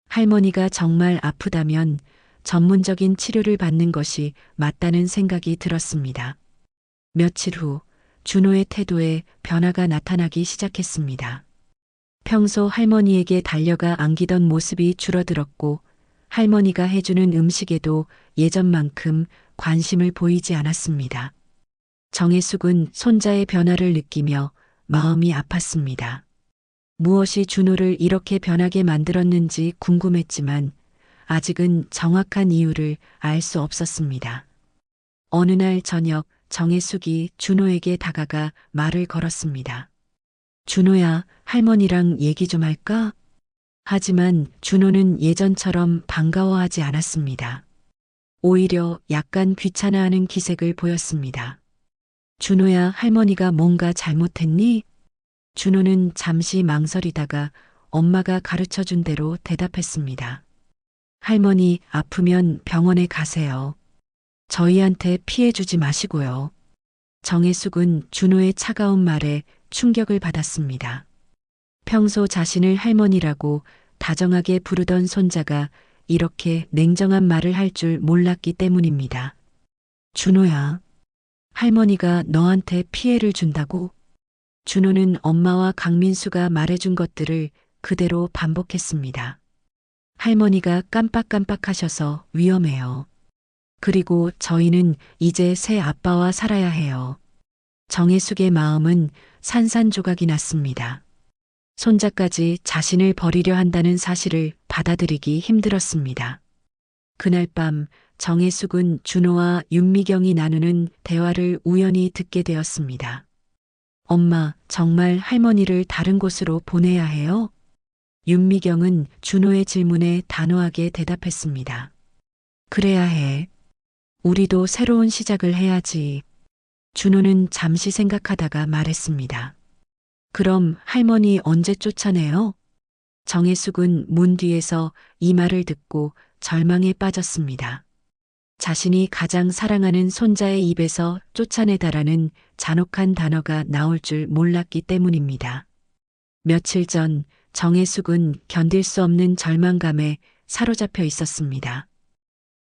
S4: 할머니가 정말 아프다면 전문적인 치료를 받는 것이 맞다는 생각이 들었습니다. 며칠 후 준호의 태도에 변화가 나타나기 시작했습니다. 평소 할머니에게 달려가 안기던 모습이 줄어들었고 할머니가 해주는 음식에도 예전만큼 관심을 보이지 않았습니다. 정혜숙은 손자의 변화를 느끼며 마음이 아팠습니다. 무엇이 준호를 이렇게 변하게 만들었는지 궁금했지만 아직은 정확한 이유를 알 수 없었습니다. 어느 날 저녁 정혜숙이 준호에게 다가가 말을 걸었습니다. 준호야, 할머니랑 얘기 좀 할까? 하지만 준호는 예전처럼 반가워하지 않았습니다. 오히려 약간 귀찮아하는 기색을 보였습니다. 준호야, 할머니가 뭔가 잘못했니? 준호는 잠시 망설이다가 엄마가 가르쳐준 대로 대답했습니다. 할머니 아프면 병원에 가세요. 저희한테 피해 주지 마시고요. 정혜숙은 준호의 차가운 말에 충격을 받았습니다. 평소 자신을 할머니라고 다정하게 부르던 손자가 이렇게 냉정한 말을 할 줄 몰랐기 때문입니다. 준호야, 할머니가 너한테 피해를 준다고? 준호는 엄마와 강민수가 말해준 것들을 그대로 반복했습니다. 할머니가 깜빡깜빡하셔서 위험해요. 그리고 저희는 이제 새 아빠와 살아야 해요. 정혜숙의 마음은 산산조각이 났습니다. 손자까지 자신을 버리려 한다는 사실을 받아들이기 힘들었습니다. 그날 밤 정혜숙은 준호와 윤미경이 나누는 대화를 우연히 듣게 되었습니다. 엄마, 정말 할머니를 다른 곳으로 보내야 해요? 윤미경은 준호의 질문에 단호하게 대답했습니다. 그래야 해. 우리도 새로운 시작을 해야지. 준호는 잠시 생각하다가 말했습니다. 그럼 할머니 언제 쫓아내요? 정혜숙은 문 뒤에서 이 말을 듣고 절망에 빠졌습니다. 자신이 가장 사랑하는 손자의 입에서 쫓아내다라는 잔혹한 단어가 나올 줄 몰랐기 때문입니다. 며칠 전 정혜숙은 견딜 수 없는 절망감에 사로잡혀 있었습니다.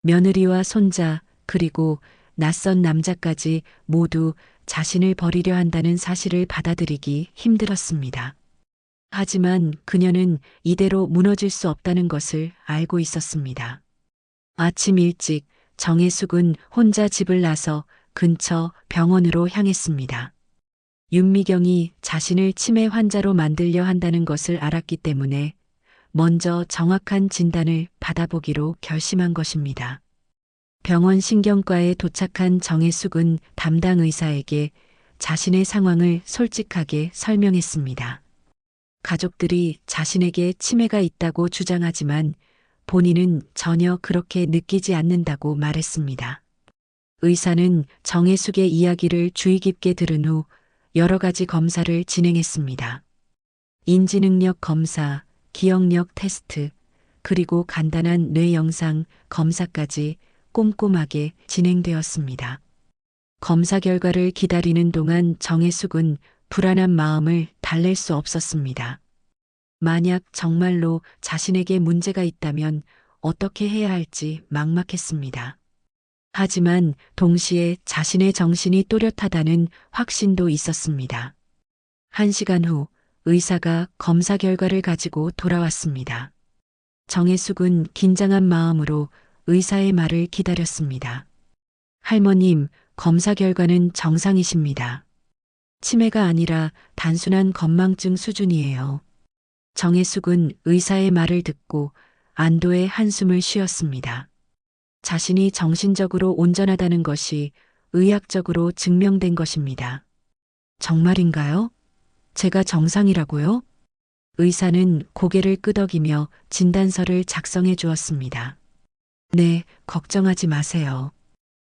S4: 며느리와 손자 그리고 낯선 남자까지 모두 자신을 버리려 한다는 사실을 받아들이기 힘들었습니다. 하지만 그녀는 이대로 무너질 수 없다는 것을 알고 있었습니다. 아침 일찍 정혜숙은 혼자 집을 나서 근처 병원으로 향했습니다. 윤미경이 자신을 치매 환자로 만들려 한다는 것을 알았기 때문에 먼저 정확한 진단을 받아보기로 결심한 것입니다. 병원 신경과에 도착한 정혜숙은 담당 의사에게 자신의 상황을 솔직하게 설명했습니다. 가족들이 자신에게 치매가 있다고 주장하지만 본인은 전혀 그렇게 느끼지 않는다고 말했습니다. 의사는 정혜숙의 이야기를 주의 깊게 들은 후 여러 가지 검사를 진행했습니다. 인지능력 검사, 기억력 테스트, 그리고 간단한 뇌 영상 검사까지 꼼꼼하게 진행되었습니다. 검사 결과를 기다리는 동안 정혜숙은 불안한 마음을 달랠 수 없었습니다. 만약 정말로 자신에게 문제가 있다면 어떻게 해야 할지 막막했습니다. 하지만 동시에 자신의 정신이 또렷하다는 확신도 있었습니다. 1시간 후 의사가 검사 결과를 가지고 돌아왔습니다. 정혜숙은 긴장한 마음으로 의사의 말을 기다렸습니다. 할머님, 검사 결과는 정상이십니다. 치매가 아니라 단순한 건망증 수준이에요. 정혜숙은 의사의 말을 듣고 안도의 한숨을 쉬었습니다. 자신이 정신적으로 온전하다는 것이 의학적으로 증명된 것입니다. 정말인가요? 제가 정상이라고요? 의사는 고개를 끄덕이며 진단서를 작성해 주었습니다. 네, 걱정하지 마세요.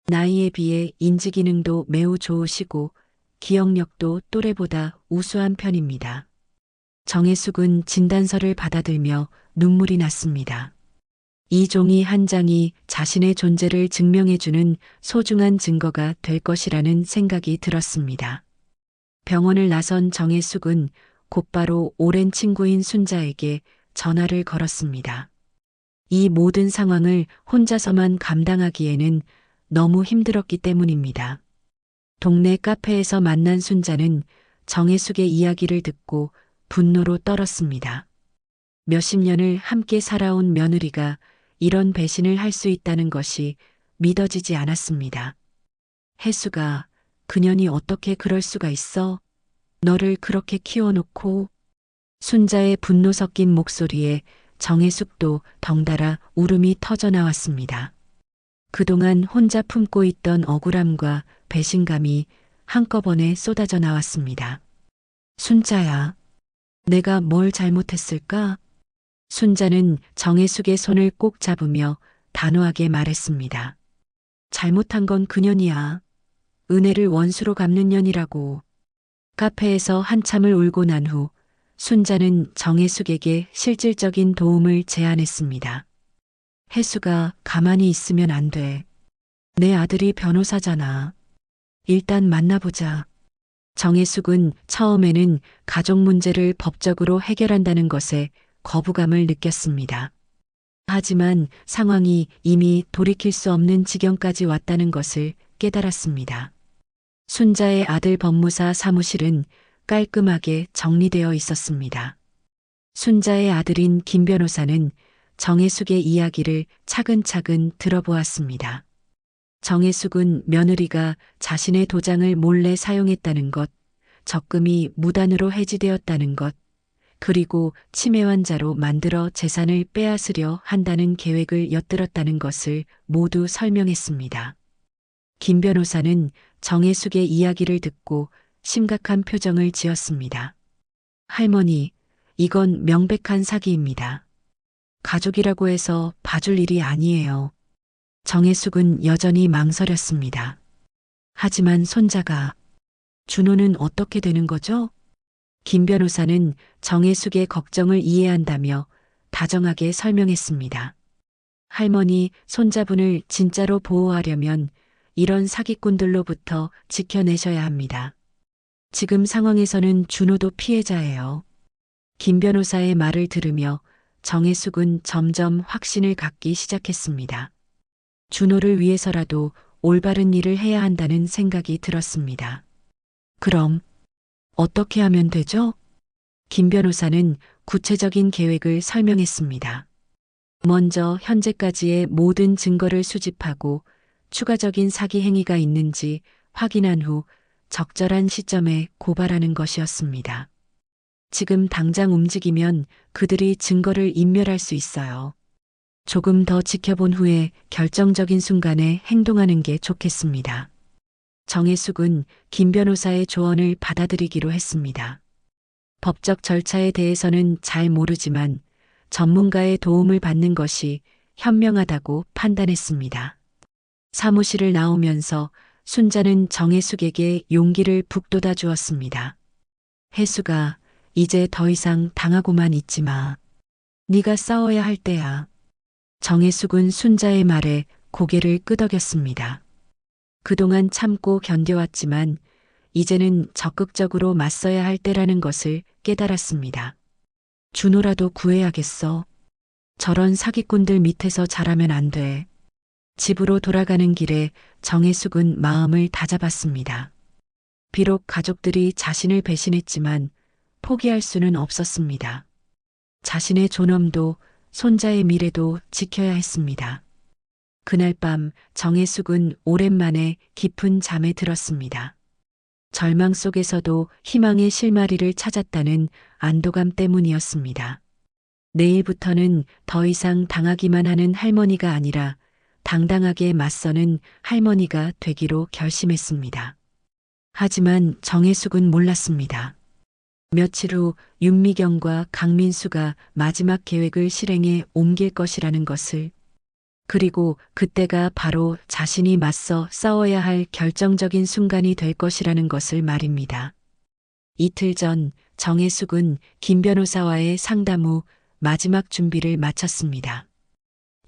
S4: 나이에 비해 인지 기능도 매우 좋으시고 기억력도 또래보다 우수한 편입니다. 정혜숙은 진단서를 받아들며 눈물이 났습니다. 이 종이 한 장이 자신의 존재를 증명해주는 소중한 증거가 될 것이라는 생각이 들었습니다. 병원을 나선 정혜숙은 곧바로 오랜 친구인 순자에게 전화를 걸었습니다. 이 모든 상황을 혼자서만 감당하기에는 너무 힘들었기 때문입니다. 동네 카페에서 만난 순자는 정혜숙의 이야기를 듣고 분노로 떨었습니다. 몇십 년을 함께 살아온 며느리가 이런 배신을 할 수 있다는 것이 믿어지지 않았습니다. 혜수가, 그년이 어떻게 그럴 수가 있어? 너를 그렇게 키워놓고. 순자의 분노 섞인 목소리에 정혜숙도 덩달아 울음이 터져 나왔습니다. 그동안 혼자 품고 있던 억울함과 배신감이 한꺼번에 쏟아져 나왔습니다. 순자야, 내가 뭘 잘못했을까? 순자는 정혜숙의 손을 꼭 잡으며 단호하게 말했습니다. 잘못한 건 그년이야. 은혜를 원수로 갚는 년이라고. 카페에서 한참을 울고 난 후 순자는 정혜숙에게 실질적인 도움을 제안했습니다. 혜수가 가만히 있으면 안 돼. 내 아들이 변호사잖아. 일단 만나보자. 정혜숙은 처음에는 가족 문제를 법적으로 해결한다는 것에 거부감을 느꼈습니다. 하지만 상황이 이미 돌이킬 수 없는 지경까지 왔다는 것을 깨달았습니다. 순자의 아들 법무사 사무실은 깔끔하게 정리되어 있었습니다. 순자의 아들인 김 변호사는 정혜숙의 이야기를 차근차근 들어보았습니다. 정혜숙은 며느리가 자신의 도장을 몰래 사용했다는 것, 적금이 무단으로 해지되었다는 것, 그리고 치매 환자로 만들어 재산을 빼앗으려 한다는 계획을 엿들었다는 것을 모두 설명했습니다. 김 변호사는 정혜숙의 이야기를 듣고 심각한 표정을 지었습니다. 할머니, 이건 명백한 사기입니다. 가족이라고 해서 봐줄 일이 아니에요. 정혜숙은 여전히 망설였습니다. 하지만 손자가, 준호는 어떻게 되는 거죠? 김 변호사는 정혜숙의 걱정을 이해한다며 다정하게 설명했습니다. 할머니, 손자분을 진짜로 보호하려면 이런 사기꾼들로부터 지켜내셔야 합니다. 지금 상황에서는 준호도 피해자예요. 김 변호사의 말을 들으며 정혜숙은 점점 확신을 갖기 시작했습니다. 준호를 위해서라도 올바른 일을 해야 한다는 생각이 들었습니다. 그럼 어떻게 하면 되죠? 김 변호사는 구체적인 계획을 설명했습니다. 먼저 현재까지의 모든 증거를 수집하고 추가적인 사기 행위가 있는지 확인한 후 적절한 시점에 고발하는 것이었습니다. 지금 당장 움직이면 그들이 증거를 인멸할 수 있어요. 조금 더 지켜본 후에 결정적인 순간에 행동하는 게 좋겠습니다. 정혜숙은 김 변호사의 조언을 받아들이기로 했습니다. 법적 절차에 대해서는 잘 모르지만 전문가의 도움을 받는 것이 현명하다고 판단했습니다. 사무실을 나오면서 순자는 정혜숙에게 용기를 북돋아 주었습니다. 혜숙아, 이제 더 이상 당하고만 있지 마. 네가 싸워야 할 때야. 정혜숙은 순자의 말에 고개를 끄덕였습니다. 그동안 참고 견뎌왔지만 이제는 적극적으로 맞서야 할 때라는 것을 깨달았습니다. 준호라도 구해야겠어. 저런 사기꾼들 밑에서 자라면 안 돼. 집으로 돌아가는 길에 정혜숙은 마음을 다잡았습니다. 비록 가족들이 자신을 배신했지만 포기할 수는 없었습니다. 자신의 존엄도 손자의 미래도 지켜야 했습니다. 그날 밤 정혜숙은 오랜만에 깊은 잠에 들었습니다. 절망 속에서도 희망의 실마리를 찾았다는 안도감 때문이었습니다. 내일부터는 더 이상 당하기만 하는 할머니가 아니라 당당하게 맞서는 할머니가 되기로 결심했습니다. 하지만 정혜숙은 몰랐습니다. 며칠 후 윤미경과 강민수가 마지막 계획을 실행에 옮길 것이라는 것을, 그리고 그때가 바로 자신이 맞서 싸워야 할 결정적인 순간이 될 것이라는 것을 말입니다. 이틀 전 정혜숙은 김 변호사와의 상담 후 마지막 준비를 마쳤습니다.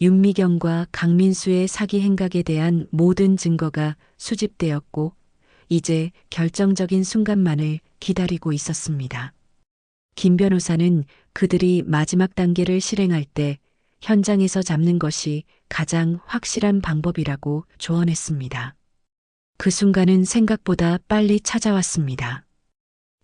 S4: 윤미경과 강민수의 사기 행각에 대한 모든 증거가 수집되었고 이제 결정적인 순간만을 기다리고 있었습니다. 김 변호사는 그들이 마지막 단계를 실행할 때 현장에서 잡는 것이 가장 확실한 방법이라고 조언했습니다. 그 순간은 생각보다 빨리 찾아왔습니다.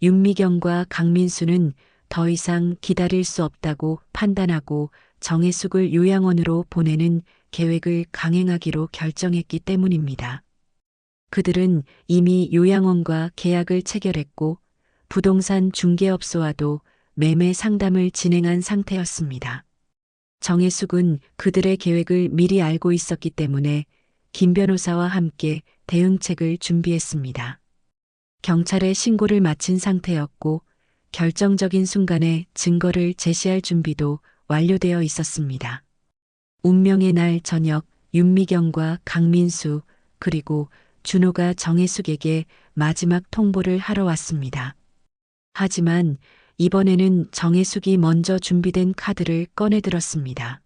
S4: 윤미경과 강민수는 더 이상 기다릴 수 없다고 판단하고 정혜숙을 요양원으로 보내는 계획을 강행하기로 결정했기 때문입니다. 그들은 이미 요양원과 계약을 체결했고 부동산 중개업소와도 매매 상담을 진행한 상태였습니다. 정혜숙은 그들의 계획을 미리 알고 있었기 때문에 김 변호사와 함께 대응책을 준비했습니다. 경찰에 신고를 마친 상태였고 결정적인 순간에 증거를 제시할 준비도 완료되어 있었습니다. 운명의 날 저녁 윤미경과 강민수 그리고 준호가 정혜숙에게 마지막 통보를 하러 왔습니다. 하지만 이번에는 정혜숙이 먼저 준비된 카드를 꺼내들었습니다.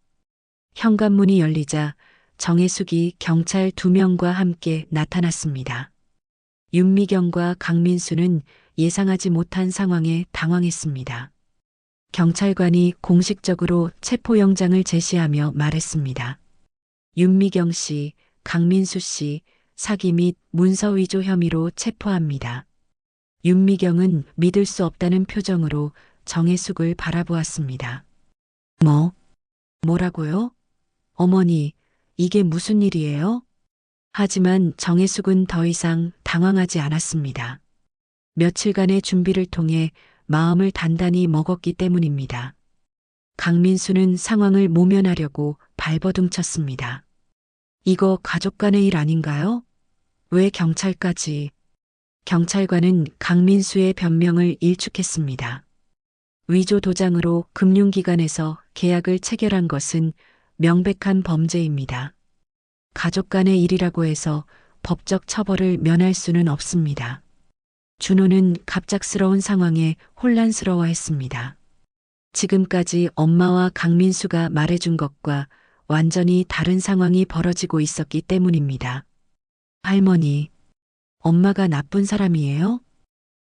S4: 현관문이 열리자 정혜숙이 경찰 2명과 함께 나타났습니다. 윤미경과 강민수는 예상하지 못한 상황에 당황했습니다. 경찰관이 공식적으로 체포영장을 제시하며 말했습니다. 윤미경 씨, 강민수 씨, 사기 및 문서 위조 혐의로 체포합니다. 윤미경은 믿을 수 없다는 표정으로 정혜숙을 바라보았습니다. 뭐라고요? 어머니, 이게 무슨 일이에요? 하지만 정혜숙은 더 이상 당황하지 않았습니다. 며칠간의 준비를 통해 마음을 단단히 먹었기 때문입니다. 강민수는 상황을 모면하려고 발버둥쳤습니다. 이거 가족 간의 일 아닌가요? 왜 경찰까지? 경찰관은 강민수의 변명을 일축했습니다. 위조 도장으로 금융기관에서 계약을 체결한 것은 명백한 범죄입니다. 가족 간의 일이라고 해서 법적 처벌을 면할 수는 없습니다. 준호는 갑작스러운 상황에 혼란스러워했습니다. 지금까지 엄마와 강민수가 말해준 것과 완전히 다른 상황이 벌어지고 있었기 때문입니다. 할머니, 엄마가 나쁜 사람이에요?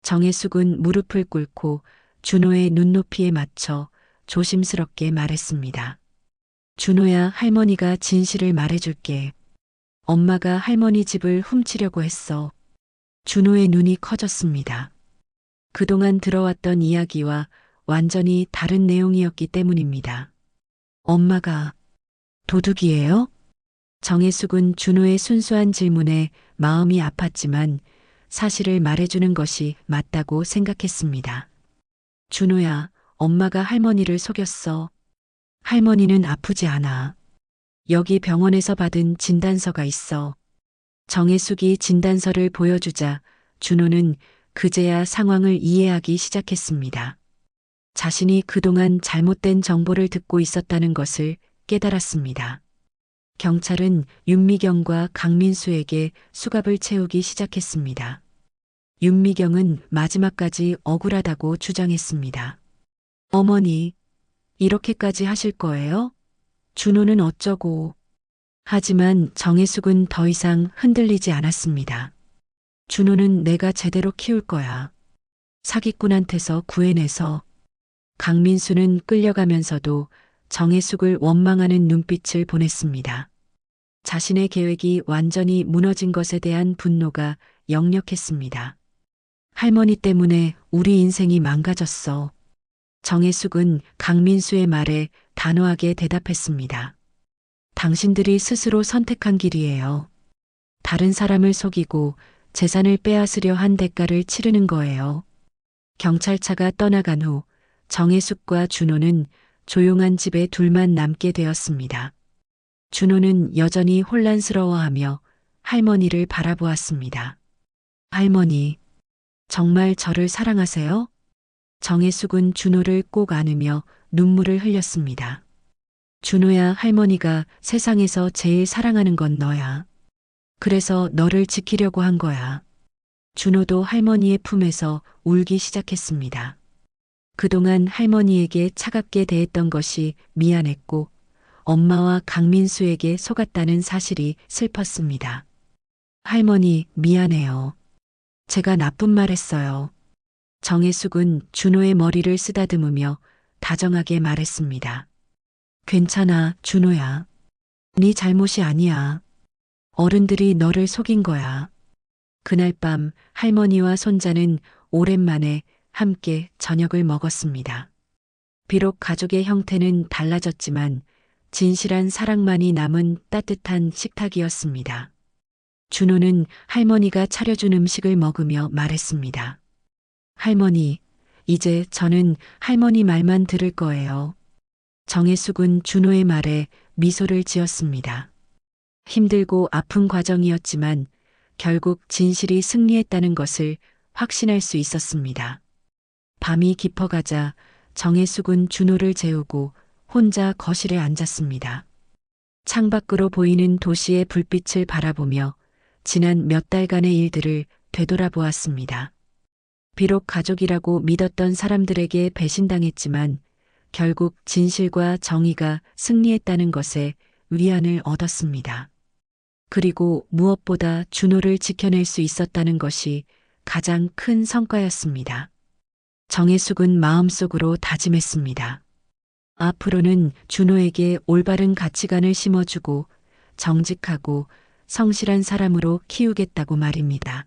S4: 정혜숙은 무릎을 꿇고 준호의 눈높이에 맞춰 조심스럽게 말했습니다. 준호야, 할머니가 진실을 말해줄게. 엄마가 할머니 집을 훔치려고 했어. 준호의 눈이 커졌습니다. 그동안 들어왔던 이야기와 완전히 다른 내용이었기 때문입니다. 엄마가 도둑이에요? 정혜숙은 준호의 순수한 질문에 마음이 아팠지만 사실을 말해주는 것이 맞다고 생각했습니다. 준호야, 엄마가 할머니를 속였어. 할머니는 아프지 않아. 여기 병원에서 받은 진단서가 있어. 정혜숙이 진단서를 보여주자 준호는 그제야 상황을 이해하기 시작했습니다. 자신이 그동안 잘못된 정보를 듣고 있었다는 것을 깨달았습니다. 경찰은 윤미경과 강민수에게 수갑을 채우기 시작했습니다. 윤미경은 마지막까지 억울하다고 주장했습니다. 어머니, 이렇게까지 하실 거예요? 준호는 어쩌고. 하지만 정혜숙은 더 이상 흔들리지 않았습니다. 준호는 내가 제대로 키울 거야. 사기꾼한테서 구해내서. 강민수는 끌려가면서도 정혜숙을 원망하는 눈빛을 보냈습니다. 자신의 계획이 완전히 무너진 것에 대한 분노가 역력했습니다. 할머니 때문에 우리 인생이 망가졌어. 정혜숙은 강민수의 말에 단호하게 대답했습니다. 당신들이 스스로 선택한 길이에요. 다른 사람을 속이고 재산을 빼앗으려 한 대가를 치르는 거예요. 경찰차가 떠나간 후 정혜숙과 준호는 조용한 집에 둘만 남게 되었습니다. 준호는 여전히 혼란스러워하며 할머니를 바라보았습니다. 할머니, 정말 저를 사랑하세요? 정혜숙은 준호를 꼭 안으며 눈물을 흘렸습니다. 준호야, 할머니가 세상에서 제일 사랑하는 건 너야. 그래서 너를 지키려고 한 거야. 준호도 할머니의 품에서 울기 시작했습니다. 그동안 할머니에게 차갑게 대했던 것이 미안했고 엄마와 강민수에게 속았다는 사실이 슬펐습니다. 할머니, 미안해요. 제가 나쁜 말 했어요. 정혜숙은 준호의 머리를 쓰다듬으며 다정하게 말했습니다. 괜찮아, 준호야. 네 잘못이 아니야. 어른들이 너를 속인 거야. 그날 밤 할머니와 손자는 오랜만에 함께 저녁을 먹었습니다. 비록 가족의 형태는 달라졌지만 진실한 사랑만이 남은 따뜻한 식탁이었습니다. 준호는 할머니가 차려준 음식을 먹으며 말했습니다. 할머니, 이제 저는 할머니 말만 들을 거예요. 정혜숙은 준호의 말에 미소를 지었습니다. 힘들고 아픈 과정이었지만 결국 진실이 승리했다는 것을 확신할 수 있었습니다. 밤이 깊어가자 정혜숙은 준호를 재우고 혼자 거실에 앉았습니다. 창밖으로 보이는 도시의 불빛을 바라보며 지난 몇 달간의 일들을 되돌아보았습니다. 비록 가족이라고 믿었던 사람들에게 배신당했지만 결국 진실과 정의가 승리했다는 것에 위안을 얻었습니다. 그리고 무엇보다 준호를 지켜낼 수 있었다는 것이 가장 큰 성과였습니다. 정혜숙은 마음속으로 다짐했습니다. 앞으로는 준호에게 올바른 가치관을 심어주고 정직하고 성실한 사람으로 키우겠다고 말입니다.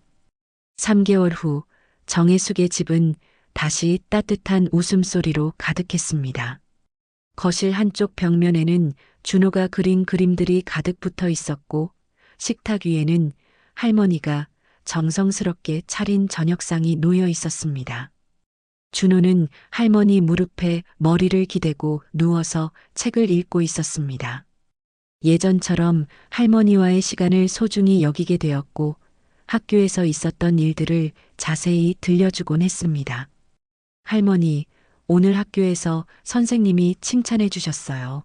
S4: 3개월 후 정혜숙의 집은 다시 따뜻한 웃음소리로 가득했습니다. 거실 한쪽 벽면에는 준호가 그린 그림들이 가득 붙어 있었고 식탁 위에는 할머니가 정성스럽게 차린 저녁상이 놓여 있었습니다. 준호는 할머니 무릎에 머리를 기대고 누워서 책을 읽고 있었습니다. 예전처럼 할머니와의 시간을 소중히 여기게 되었고 학교에서 있었던 일들을 자세히 들려주곤 했습니다. 할머니, 오늘 학교에서 선생님이 칭찬해 주셨어요.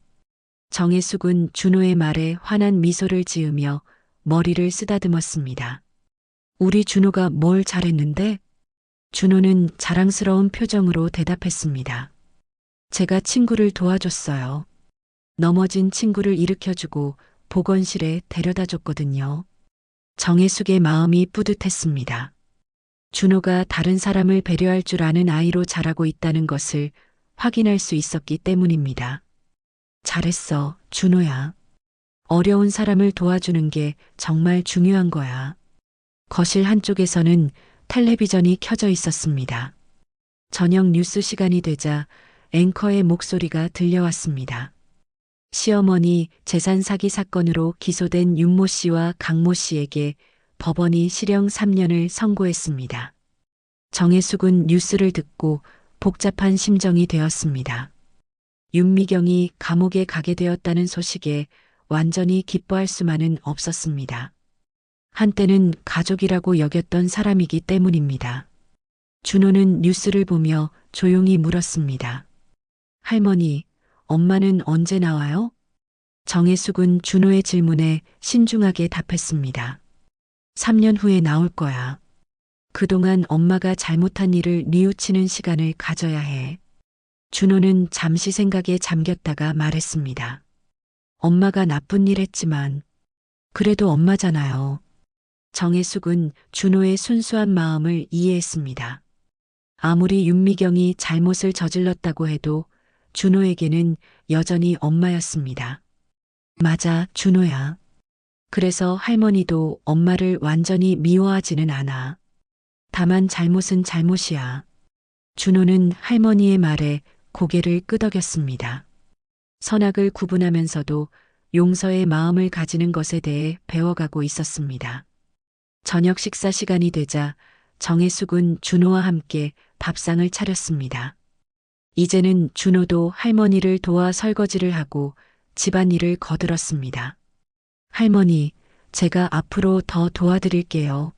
S4: 정혜숙은 준호의 말에 환한 미소를 지으며 머리를 쓰다듬었습니다. 우리 준호가 뭘 잘했는데? 준호는 자랑스러운 표정으로 대답했습니다. 제가 친구를 도와줬어요. 넘어진 친구를 일으켜주고 보건실에 데려다 줬거든요. 정혜숙의 마음이 뿌듯했습니다. 준호가 다른 사람을 배려할 줄 아는 아이로 자라고 있다는 것을 확인할 수 있었기 때문입니다. 잘했어, 준호야. 어려운 사람을 도와주는 게 정말 중요한 거야. 거실 한쪽에서는 텔레비전이 켜져 있었습니다. 저녁 뉴스 시간이 되자 앵커의 목소리가 들려왔습니다. 시어머니 재산 사기 사건으로 기소된 윤모 씨와 강모 씨에게 법원이 실형 3년을 선고했습니다. 정혜숙은 뉴스를 듣고 복잡한 심정이 되었습니다. 윤미경이 감옥에 가게 되었다는 소식에 완전히 기뻐할 수만은 없었습니다. 한때는 가족이라고 여겼던 사람이기 때문입니다. 준호는 뉴스를 보며 조용히 물었습니다. 할머니, 엄마는 언제 나와요? 정혜숙은 준호의 질문에 신중하게 답했습니다. 3년 후에 나올 거야. 그동안 엄마가 잘못한 일을 뉘우치는 시간을 가져야 해. 준호는 잠시 생각에 잠겼다가 말했습니다. 엄마가 나쁜 일 했지만 그래도 엄마잖아요. 정혜숙은 준호의 순수한 마음을 이해했습니다. 아무리 윤미경이 잘못을 저질렀다고 해도 준호에게는 여전히 엄마였습니다. 맞아, 준호야. 그래서 할머니도 엄마를 완전히 미워하지는 않아. 다만 잘못은 잘못이야. 준호는 할머니의 말에 고개를 끄덕였습니다. 선악을 구분하면서도 용서의 마음을 가지는 것에 대해 배워가고 있었습니다. 저녁 식사 시간이 되자 정혜숙은 준호와 함께 밥상을 차렸습니다. 이제는 준호도 할머니를 도와 설거지를 하고 집안일을 거들었습니다. 할머니, 제가 앞으로 더 도와드릴게요.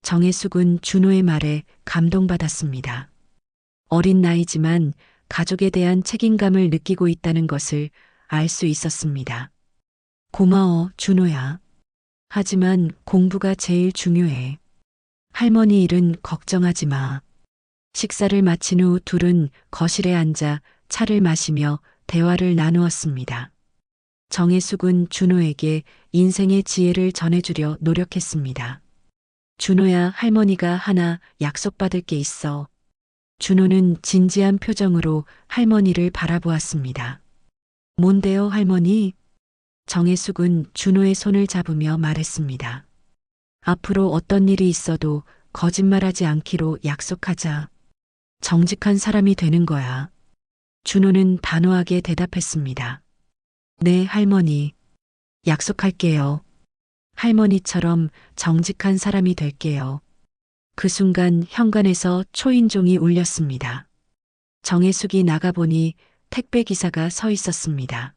S4: 정혜숙은 준호의 말에 감동받았습니다. 어린 나이지만 가족에 대한 책임감을 느끼고 있다는 것을 알 수 있었습니다. 고마워, 준호야. 하지만 공부가 제일 중요해. 할머니 일은 걱정하지 마. 식사를 마친 후 둘은 거실에 앉아 차를 마시며 대화를 나누었습니다. 정혜숙은 준호에게 인생의 지혜를 전해주려 노력했습니다. 준호야, 할머니가 하나 약속받을 게 있어. 준호는 진지한 표정으로 할머니를 바라보았습니다. 뭔데요, 할머니? 정혜숙은 준호의 손을 잡으며 말했습니다. 앞으로 어떤 일이 있어도 거짓말하지 않기로 약속하자. 정직한 사람이 되는 거야. 준호는 단호하게 대답했습니다. 네, 할머니. 약속할게요. 할머니처럼 정직한 사람이 될게요. 그 순간 현관에서 초인종이 울렸습니다. 정혜숙이 나가보니 택배 기사가 서 있었습니다.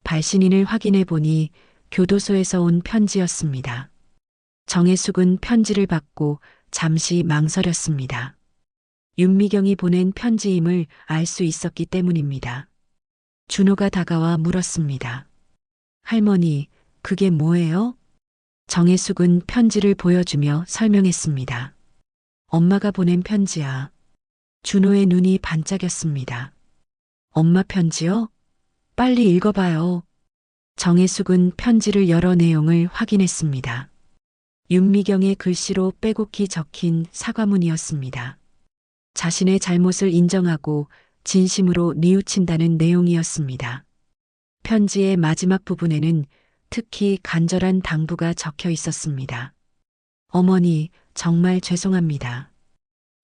S4: 발신인을 확인해 보니 교도소에서 온 편지였습니다. 정혜숙은 편지를 받고 잠시 망설였습니다. 윤미경이 보낸 편지임을 알 수 있었기 때문입니다. 준호가 다가와 물었습니다. 할머니, 그게 뭐예요? 정혜숙은 편지를 보여주며 설명했습니다. 엄마가 보낸 편지야. 준호의 눈이 반짝였습니다. 엄마 편지요? 빨리 읽어봐요. 정혜숙은 편지를 열어 내용을 확인했습니다. 윤미경의 글씨로 빼곡히 적힌 사과문이었습니다. 자신의 잘못을 인정하고 진심으로 뉘우친다는 내용이었습니다. 편지의 마지막 부분에는 특히 간절한 당부가 적혀 있었습니다. 어머니, 정말 죄송합니다.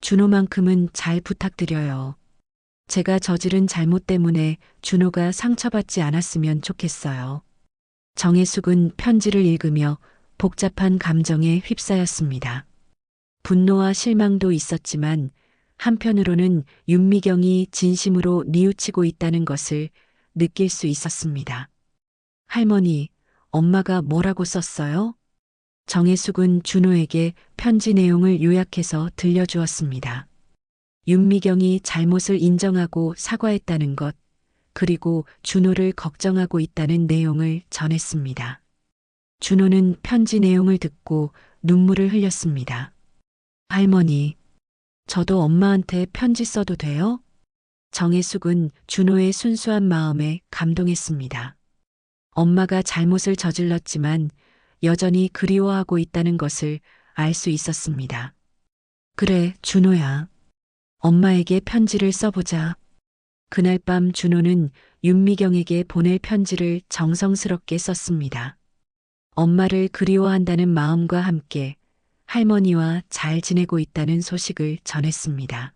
S4: 준호만큼은 잘 부탁드려요. 제가 저지른 잘못 때문에 준호가 상처받지 않았으면 좋겠어요. 정혜숙은 편지를 읽으며 복잡한 감정에 휩싸였습니다. 분노와 실망도 있었지만 한편으로는 윤미경이 진심으로 뉘우치고 있다는 것을 느낄 수 있었습니다. 할머니, 엄마가 뭐라고 썼어요? 정혜숙은 준호에게 편지 내용을 요약해서 들려주었습니다. 윤미경이 잘못을 인정하고 사과했다는 것, 그리고 준호를 걱정하고 있다는 내용을 전했습니다. 준호는 편지 내용을 듣고 눈물을 흘렸습니다. 할머니, 저도 엄마한테 편지 써도 돼요? 정혜숙은 준호의 순수한 마음에 감동했습니다. 엄마가 잘못을 저질렀지만 여전히 그리워하고 있다는 것을 알 수 있었습니다. 그래, 준호야. 엄마에게 편지를 써보자. 그날 밤 준호는 윤미경에게 보낼 편지를 정성스럽게 썼습니다. 엄마를 그리워한다는 마음과 함께 할머니와 잘 지내고 있다는 소식을 전했습니다.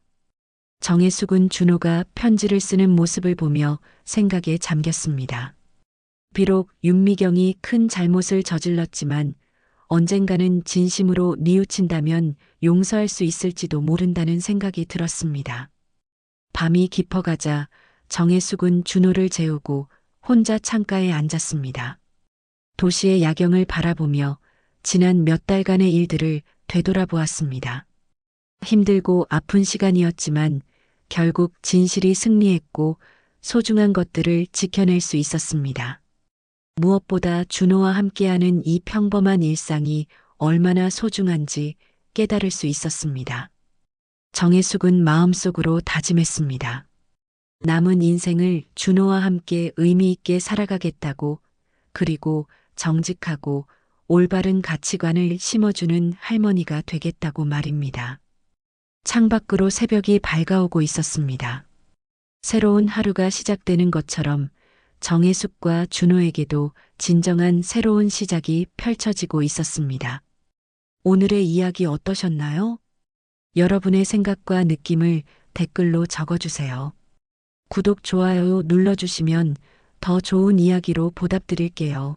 S4: 정혜숙은 준호가 편지를 쓰는 모습을 보며 생각에 잠겼습니다. 비록 윤미경이 큰 잘못을 저질렀지만 언젠가는 진심으로 뉘우친다면 용서할 수 있을지도 모른다는 생각이 들었습니다. 밤이 깊어가자 정혜숙은 준호를 재우고 혼자 창가에 앉았습니다. 도시의 야경을 바라보며 지난 몇 달간의 일들을 되돌아보았습니다. 힘들고 아픈 시간이었지만 결국 진실이 승리했고 소중한 것들을 지켜낼 수 있었습니다. 무엇보다 준호와 함께하는 이 평범한 일상이 얼마나 소중한지 깨달을 수 있었습니다. 정혜숙은 마음속으로 다짐했습니다. 남은 인생을 준호와 함께 의미 있게 살아가겠다고, 그리고 정직하고 올바른 가치관을 심어주는 할머니가 되겠다고 말입니다. 창밖으로 새벽이 밝아오고 있었습니다. 새로운 하루가 시작되는 것처럼 정혜숙과 준호에게도 진정한 새로운 시작이 펼쳐지고 있었습니다. 오늘의 이야기 어떠셨나요? 여러분의 생각과 느낌을 댓글로 적어주세요. 구독, 좋아요 눌러주시면 더 좋은 이야기로 보답드릴게요.